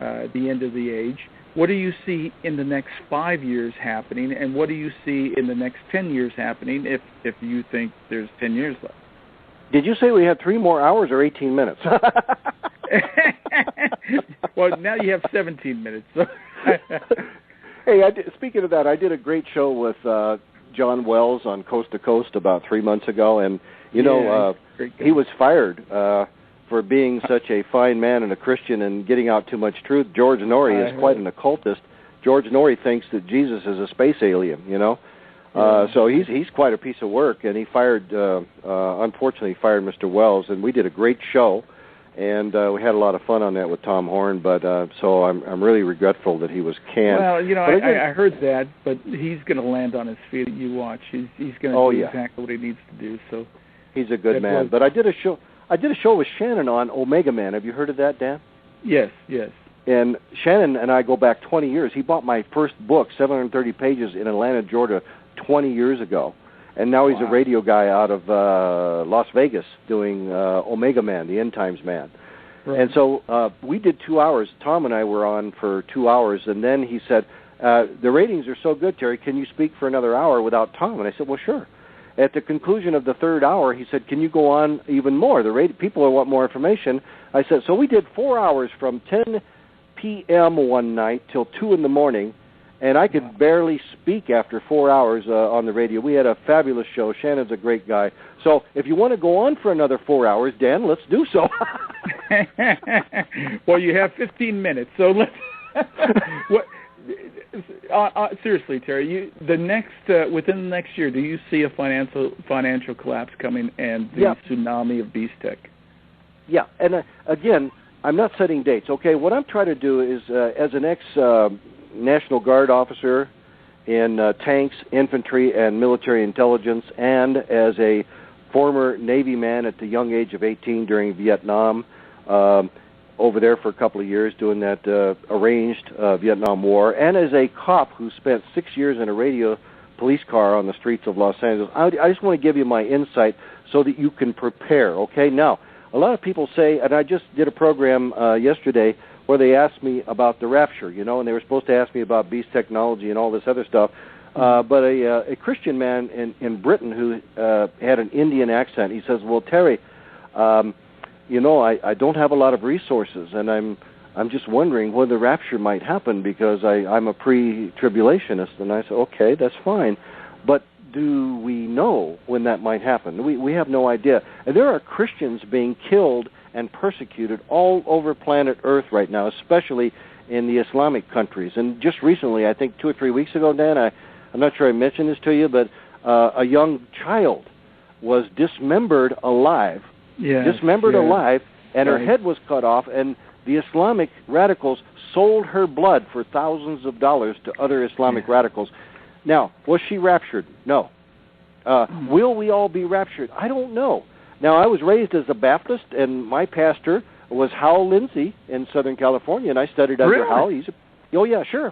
end of the age? What do you see in the next 5 years happening, and what do you see in the next 10 years happening if you think there's 10 years left? Did you say we had 3 more hours or 18 minutes? Well, now you have 17 minutes. So. Hey, speaking of that, I did a great show with John Wells on Coast to Coast about 3 months ago, and he was fired for being such a fine man and a Christian and getting out too much truth. George Norrie is quite an occultist. George Norrie thinks that Jesus is a space alien, so he's quite a piece of work, and he unfortunately fired Mr. Wells, and we did a great show, and we had a lot of fun on that with Tom Horn, but so I'm really regretful that he was canned. Well, I heard that, but he's going to land on his feet. You watch. He's going to do exactly what he needs to do. So he's a good man. But I did a show with Shannon on Omega Man. Have you heard of that, Dan? Yes. And Shannon and I go back 20 years. He bought my first book, 730 pages, in Atlanta, Georgia, 20 years ago. And now he's a radio guy out of Las Vegas doing Omega Man, the End Times Man. Right. And so we did 2 hours. Tom and I were on for 2 hours. And then he said, the ratings are so good, Terry, can you speak for another hour without Tom? And I said, well, sure. At the conclusion of the third hour, he said, can you go on even more? People want more information. I said, so we did 4 hours from 10 p.m. one night till 2 in the morning, and I could barely speak after 4 hours on the radio. We had a fabulous show. Shannon's a great guy. So if you want to go on for another 4 hours, Dan, let's do so. Well, you have 15 minutes, so let's... seriously, Terry, within the next year, do you see a financial collapse coming and the tsunami of beast tech? Yeah, and again, I'm not setting dates. Okay, what I'm trying to do is, as an ex-National Guard officer in tanks, infantry, and military intelligence, and as a former Navy man at the young age of 18 during Vietnam, over there for a couple of years doing that arranged Vietnam War, and as a cop who spent 6 years in a radio police car on the streets of Los Angeles. I just want to give you my insight so that you can prepare, okay? Now, a lot of people say, and I just did a program yesterday where they asked me about the rapture, and they were supposed to ask me about beast technology and all this other stuff, but a Christian man in Britain who had an Indian accent, he says, well, Terry, I don't have a lot of resources, and I'm just wondering when the rapture might happen because I'm a pre-tribulationist. And I said, okay, that's fine, but do we know when that might happen? We have no idea. And there are Christians being killed and persecuted all over planet Earth right now, especially in the Islamic countries. And just recently, I think 2 or 3 weeks ago, Dan, I'm not sure I mentioned this to you, but a young child was dismembered alive. Alive, and her head was cut off, and the Islamic radicals sold her blood for thousands of dollars to other Islamic radicals. Now, was she raptured? No. Will we all be raptured? I don't know. Now, I was raised as a Baptist, and my pastor was Hal Lindsey in Southern California, and I studied under Hal.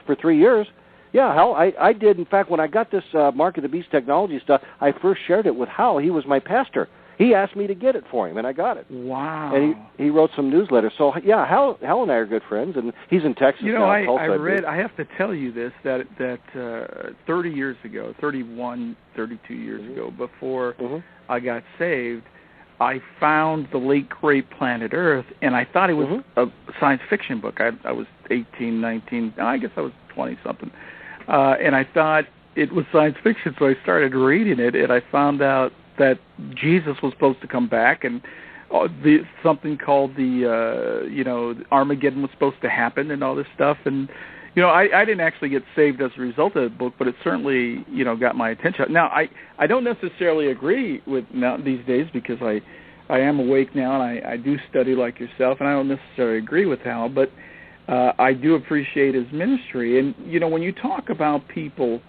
For 3 years. Yeah, Hal, I did. In fact, when I got this Mark of the Beast technology stuff, I first shared it with Hal. He was my pastor. He asked me to get it for him, and I got it. Wow. And he wrote some newsletters. So, yeah, Hal and I are good friends, and he's in Texas now. I have to tell you this, that 30 years ago, 31, 32 years ago, before I got saved, I found the late great Planet Earth, and I thought it was a science fiction book. I was 18, 19, I guess I was 20-something. And I thought it was science fiction, so I started reading it, and I found out that Jesus was supposed to come back, and something called Armageddon was supposed to happen and all this stuff. And, I didn't actually get saved as a result of the book, but it certainly, got my attention. Now, I don't necessarily agree with now these days because I am awake now and I do study like yourself, and I don't necessarily agree with Hal, but I do appreciate his ministry. And, when you talk about people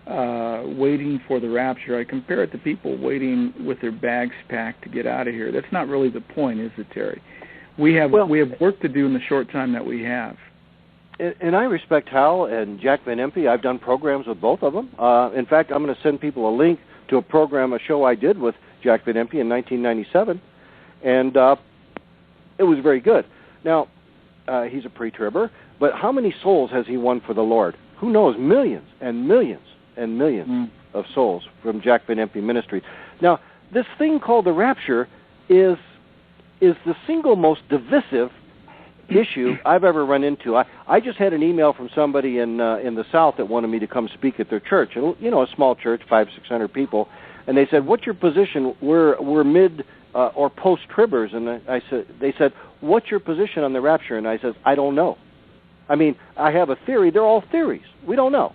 waiting for the rapture, I compare it to people waiting with their bags packed to get out of here. That's not really the point, is it, Terry? We have work to do in the short time that we have. And I respect Hal and Jack Van Impe. I've done programs with both of them. In fact, I'm going to send people a link to a show I did with Jack Van Impe in 1997, and it was very good. Now, he's a pre-tribber, but how many souls has he won for the Lord? Who knows? Millions and millions and millions of souls from Jack Van Impe Ministries. Now, this thing called the rapture is the single most divisive issue I've ever run into. I just had an email from somebody in the South that wanted me to come speak at their church, a small church, 500-600 people, and they said, "What's your position? We're mid or post-tribbers," and they said, "What's your position on the rapture?" And I said, "I don't know. I mean, I have a theory. They're all theories. We don't know."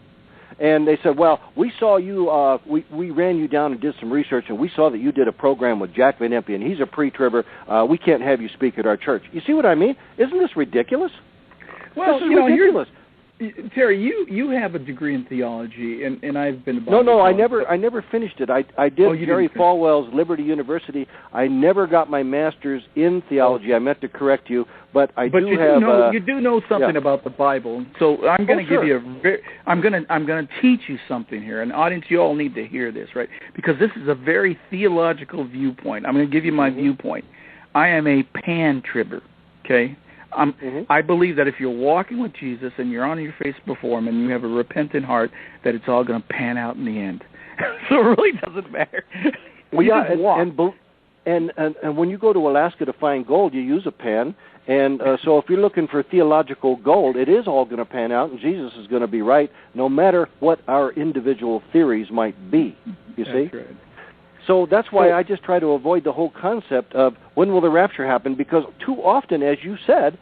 And they said, "Well, we saw you, we ran you down and did some research, and we saw that you did a program with Jack Van Impe, and he's a pre-tribber. We can't have you speak at our church." You see what I mean? Isn't this ridiculous? Well, this is ridiculous. Terry, you have a degree in theology, and I've been... No, I never finished it. I did Jerry Falwell's Liberty University. I never got my master's in theology. I meant to correct you, but you do know something about the Bible. So I'm going to give you I'm going to teach you something here, and audience, you all need to hear this, right? Because this is a very theological viewpoint. I'm going to give you my viewpoint. I am a pan-tribber, okay? I believe that if you're walking with Jesus and you're on your face before him and you have a repentant heart, that it's all going to pan out in the end. So it really doesn't matter. And when you go to Alaska to find gold, you use a pan. And so if you're looking for theological gold, it is all going to pan out, and Jesus is going to be right, no matter what our individual theories might be. You see? That's right. So that's why I just try to avoid the whole concept of when will the rapture happen, because too often, as you said,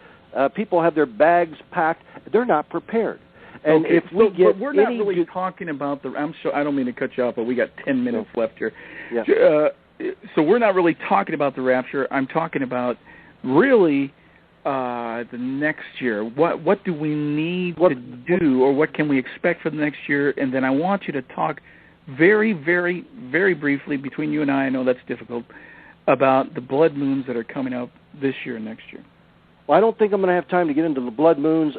people have their bags packed. They're not prepared. And okay, but we're not really talking about the... I don't mean to cut you off, but we got 10 minutes left here. Yeah. So we're not really talking about the rapture. I'm talking about really the next year. What do we need to do, or what can we expect for the next year? And then I want you to talk very, very, very briefly, between you and I know that's difficult, about the blood moons that are coming up this year and next year. Well, I don't think I'm going to have time to get into the blood moons.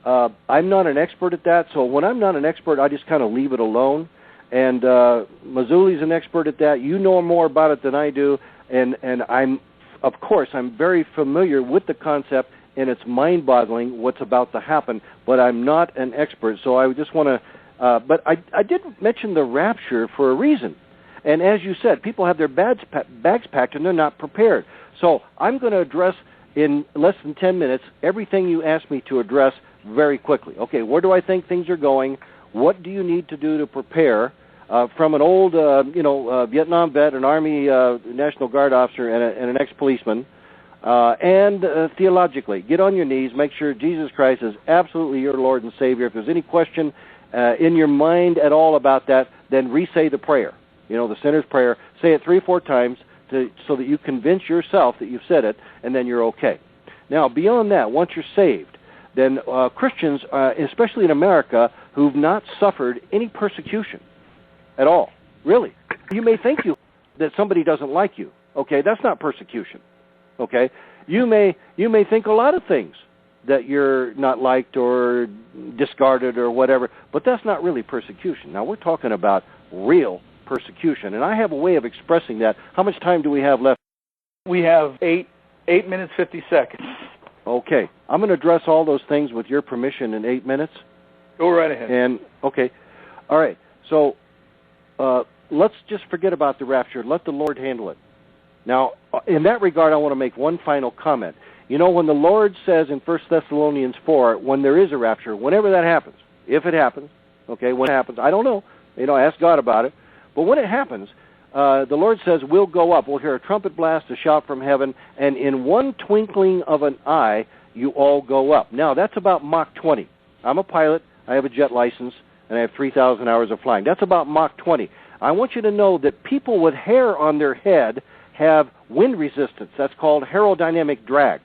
I'm not an expert at that, so when I'm not an expert, I just kind of leave it alone. And Mazzulli's an expert at that. You know more about it than I do, and I'm very familiar with the concept, and it's mind-boggling what's about to happen, but I'm not an expert, so I just want to... but I did mention the rapture for a reason. And as you said, people have their bags packed and they're not prepared. So I'm going to address in less than 10 minutes everything you asked me to address very quickly. Okay, where do I think things are going? What do you need to do to prepare from an old Vietnam vet, an Army National Guard officer, and an ex-policeman? And theologically, get on your knees, make sure Jesus Christ is absolutely your Lord and Savior. If there's any question in your mind at all about that, then re-say the prayer, the sinner's prayer. Say it 3 or 4 times so that you convince yourself that you've said it, and then you're okay. Now, beyond that, once you're saved, then Christians, especially in America, who've not suffered any persecution at all, really. You may think that somebody doesn't like you. Okay, that's not persecution. Okay, you may think a lot of things, that you're not liked or discarded or whatever, but that's not really persecution. Now, we're talking about real persecution, and I have a way of expressing that. How much time do we have left? We have 8 minutes, 50 seconds. Okay. I'm going to address all those things with your permission in 8 minutes. Go right ahead. And, okay. All right. So, let's just forget about the rapture. Let the Lord handle it. Now, in that regard, I want to make one final comment. When the Lord says in 1 Thessalonians 4, when there is a rapture, whenever that happens, if it happens, okay, when it happens, I don't know. Ask God about it. But when it happens, the Lord says, we'll go up. We'll hear a trumpet blast, a shout from heaven, and in one twinkling of an eye, you all go up. Now, that's about Mach 20. I'm a pilot. I have a jet license, and I have 3,000 hours of flying. That's about Mach 20. I want you to know that people with hair on their head have wind resistance. That's called aerodynamic drag.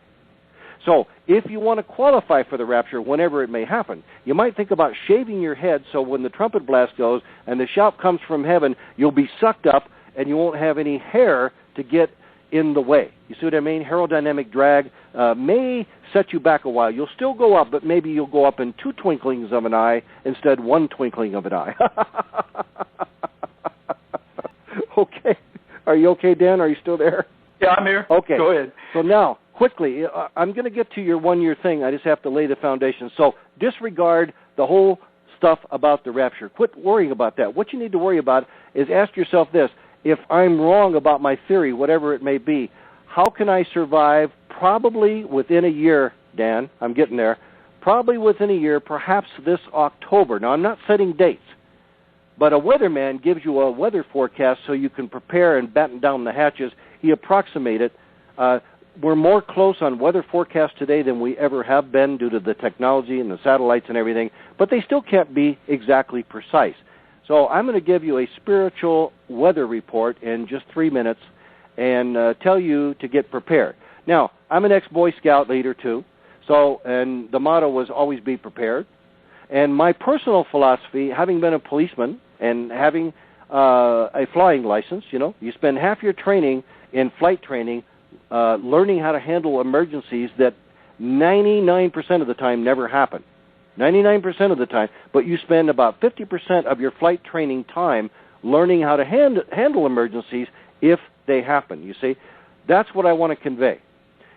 So if you want to qualify for the rapture whenever it may happen, you might think about shaving your head so when the trumpet blast goes and the shout comes from heaven, you'll be sucked up and you won't have any hair to get in the way. You see what I mean? Aerodynamic drag may set you back a while. You'll still go up, but maybe you'll go up in two twinklings of an eye instead one twinkling of an eye. Okay. Are you okay, Dan? Are you still there? Yeah, I'm here. Okay. Go ahead. So now, quickly, I'm going to get to your one-year thing. I just have to lay the foundation. So disregard the whole stuff about the rapture. Quit worrying about that. What you need to worry about is ask yourself this. If I'm wrong about my theory, whatever it may be, how can I survive probably within a year, Dan? I'm getting there. Probably within a year, perhaps this October. Now, I'm not setting dates. But a weatherman gives you a weather forecast so you can prepare and batten down the hatches. He approximated. We're more close on weather forecasts today than we ever have been due to the technology and the satellites and everything, but they still can't be exactly precise. So I'm going to give you a spiritual weather report in just 3 minutes and tell you to get prepared. Now, I'm an ex-Boy Scout leader too, and the motto was always be prepared. And my personal philosophy, having been a policeman and having a flying license, you spend half your training in flight training learning how to handle emergencies that 99% of the time never happen. 99% of the time, but you spend about 50% of your flight training time learning how to handle emergencies if they happen. You see, that's what I want to convey.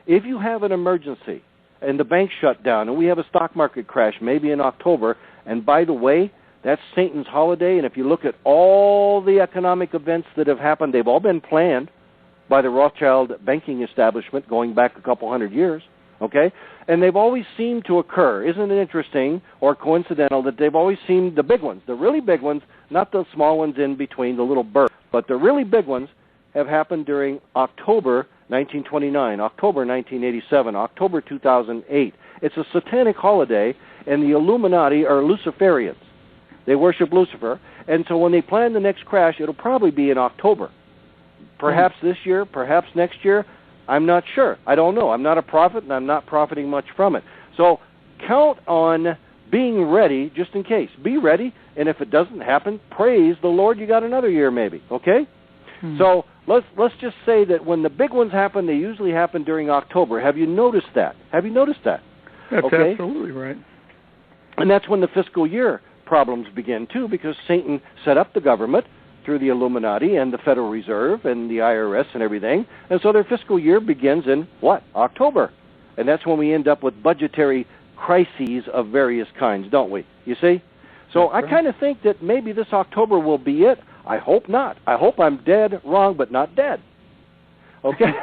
If you have an emergency and the bank shut down and we have a stock market crash maybe in October, and by the way, that's Satan's holiday, and if you look at all the economic events that have happened, they've all been planned by the Rothschild banking establishment going back a couple hundred years, okay? And they've always seemed to occur. Isn't it interesting or coincidental that they've always seemed, the big ones, the really big ones, not the small ones in between, the little bursts, but the really big ones have happened during October 1929, October 1987, October 2008. It's a satanic holiday, and the Illuminati are Luciferians. They worship Lucifer, and so when they plan the next crash, it'll probably be in October. Perhaps this year, perhaps next year. I'm not sure. I don't know. I'm not a prophet, and I'm not profiting much from it. So count on being ready just in case. Be ready, and if it doesn't happen, praise the Lord, you got another year maybe, okay? So let's just say that when the big ones happen, they usually happen during October. Have you noticed that? Have you noticed that? That's okay? Absolutely right. And that's when the fiscal year problems begin, too, because Satan set up the government through the Illuminati and the Federal Reserve and the IRS and everything. And so their fiscal year begins in, what? October. And that's when we end up with budgetary crises of various kinds, don't we? You see? So I kind of think that maybe this October will be it. I hope not. I hope I'm dead wrong, but not dead. Okay?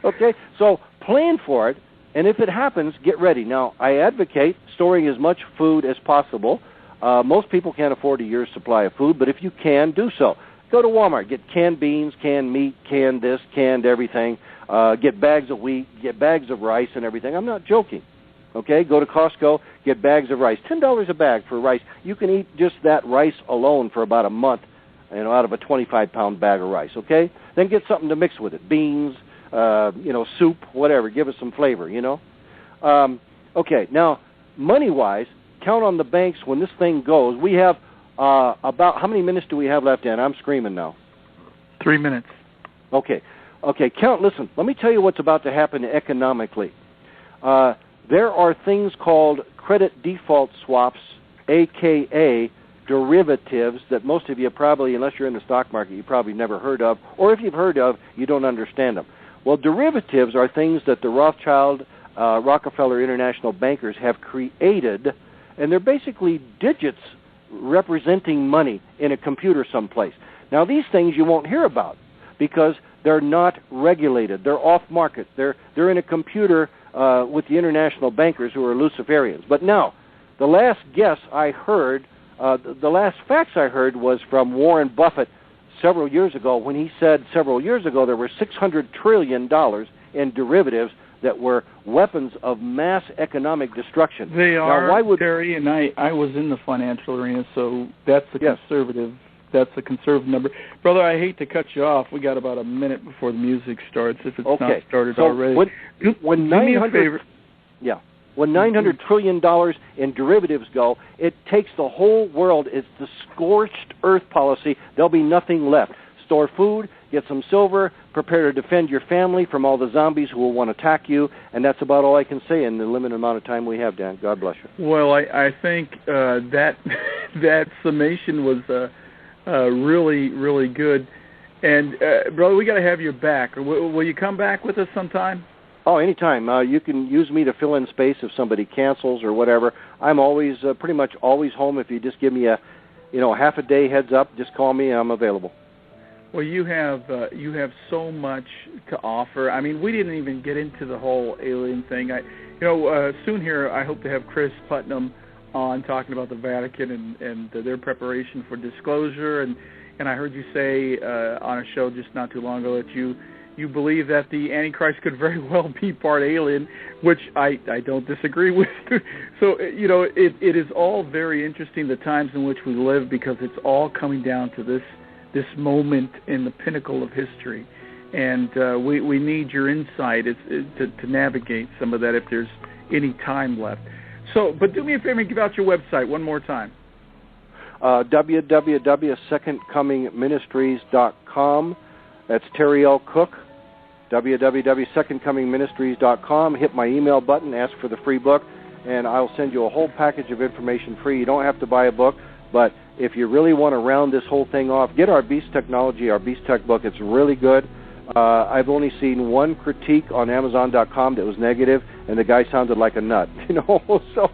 Okay? So plan for it, and if it happens, get ready. Now, I advocate storing as much food as possible. Most people can't afford a year's supply of food, but if you can, do so. Go to Walmart. Get canned beans, canned meat, canned this, canned everything. Get bags of wheat, get bags of rice and everything. I'm not joking. Okay? Go to Costco, get bags of rice. $10 a bag for rice. You can eat just that rice alone for about a month, out of a 25-pound bag of rice, okay? Then get something to mix with it. Beans, soup, whatever. Give it some flavor, Okay, now, money-wise, count on the banks when this thing goes. We have about, how many minutes do we have left, Dan? I'm screaming now. 3 minutes. Okay, listen, let me tell you what's about to happen economically. There are things called credit default swaps, a.k.a. derivatives, that most of you probably, unless you're in the stock market, you probably never heard of, or if you've heard of, you don't understand them. Well, derivatives are things that the Rothschild, Rockefeller International bankers have created, and they're basically digits representing money in a computer someplace. Now, these things you won't hear about because they're not regulated. They're off-market. They're in a computer with the international bankers who are Luciferians. But now, the last guess I heard, the last facts I heard was from Warren Buffett several years ago when he said several years ago there were $600 trillion in derivatives that were weapons of mass economic destruction. They are, now, why would, Terry, and I was in the financial arena, so that's a conservative. That's a conservative number. Brother, I hate to cut you off. We got about a minute before the music starts, if it's not started already. When $900 trillion in derivatives go, it takes the whole world. It's the scorched earth policy. There'll be nothing left. Store food, get some silver, prepare to defend your family from all the zombies who will want to attack you, and that's about all I can say in the limited amount of time we have, Dan. God bless you. Well, I think that summation was really, really good. And, brother, we got to have you back. Will you come back with us sometime? Oh, anytime. You can use me to fill in space if somebody cancels or whatever. I'm always, pretty much always home. If you just give me a half a day heads up, just call me and I'm available. Well, you have so much to offer. I mean, we didn't even get into the whole alien thing. Soon here, I hope to have Chris Putnam on talking about the Vatican and their preparation for disclosure. And I heard you say on a show just not too long ago that you believe that the Antichrist could very well be part alien, which I don't disagree with. So, it is all very interesting, the times in which we live, because it's all coming down to this moment in the pinnacle of history. And we need your insight to navigate some of that if there's any time left. So, but do me a favor and give out your website one more time. www.secondcomingministries.com. That's Terry L. Cook. www.secondcomingministries.com. Hit my email button, ask for the free book, and I'll send you a whole package of information free. You don't have to buy a book, but if you really want to round this whole thing off, get our Beast Technology, our Beast Tech book. It's really good. I've only seen one critique on Amazon.com that was negative, and the guy sounded like a nut. So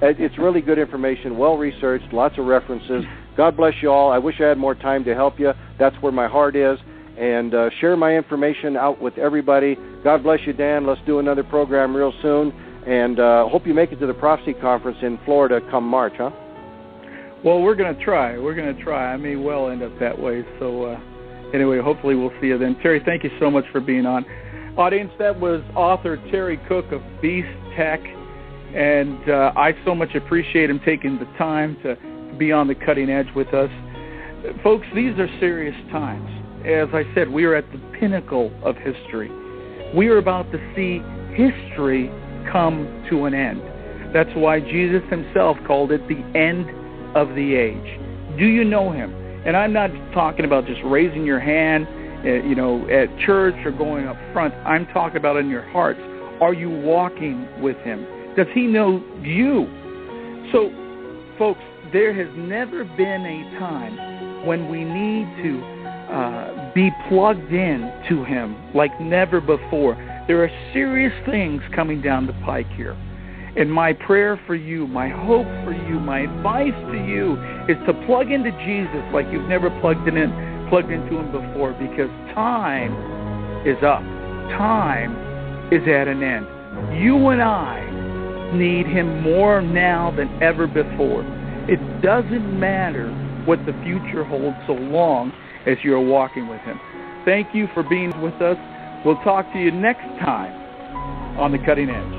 it's really good information, well-researched, lots of references. God bless you all. I wish I had more time to help you. That's where my heart is. And share my information out with everybody. God bless you, Dan. Let's do another program real soon. And hope you make it to the Prophecy Conference in Florida come March, huh? Well, we're going to try. I may well end up that way. So anyway, hopefully we'll see you then. Terry, thank you so much for being on. Audience, that was author Terry Cook of Beast Tech. And I so much appreciate him taking the time to be on the cutting edge with us. Folks, these are serious times. As I said, we are at the pinnacle of history. We are about to see history come to an end. That's why Jesus himself called it the end of the age. Do you know him? And I'm not talking about just raising your hand, at church or going up front. I'm talking about in your hearts. Are you walking with him? Does he know you? So, folks, there has never been a time when we need to be plugged in to him like never before. There are serious things coming down the pike here. And my prayer for you, my hope for you, my advice to you is to plug into Jesus like you've never plugged into him before, because time is up. Time is at an end. You and I need him more now than ever before. It doesn't matter what the future holds so long as you're walking with him. Thank you for being with us. We'll talk to you next time on The Cutting Edge.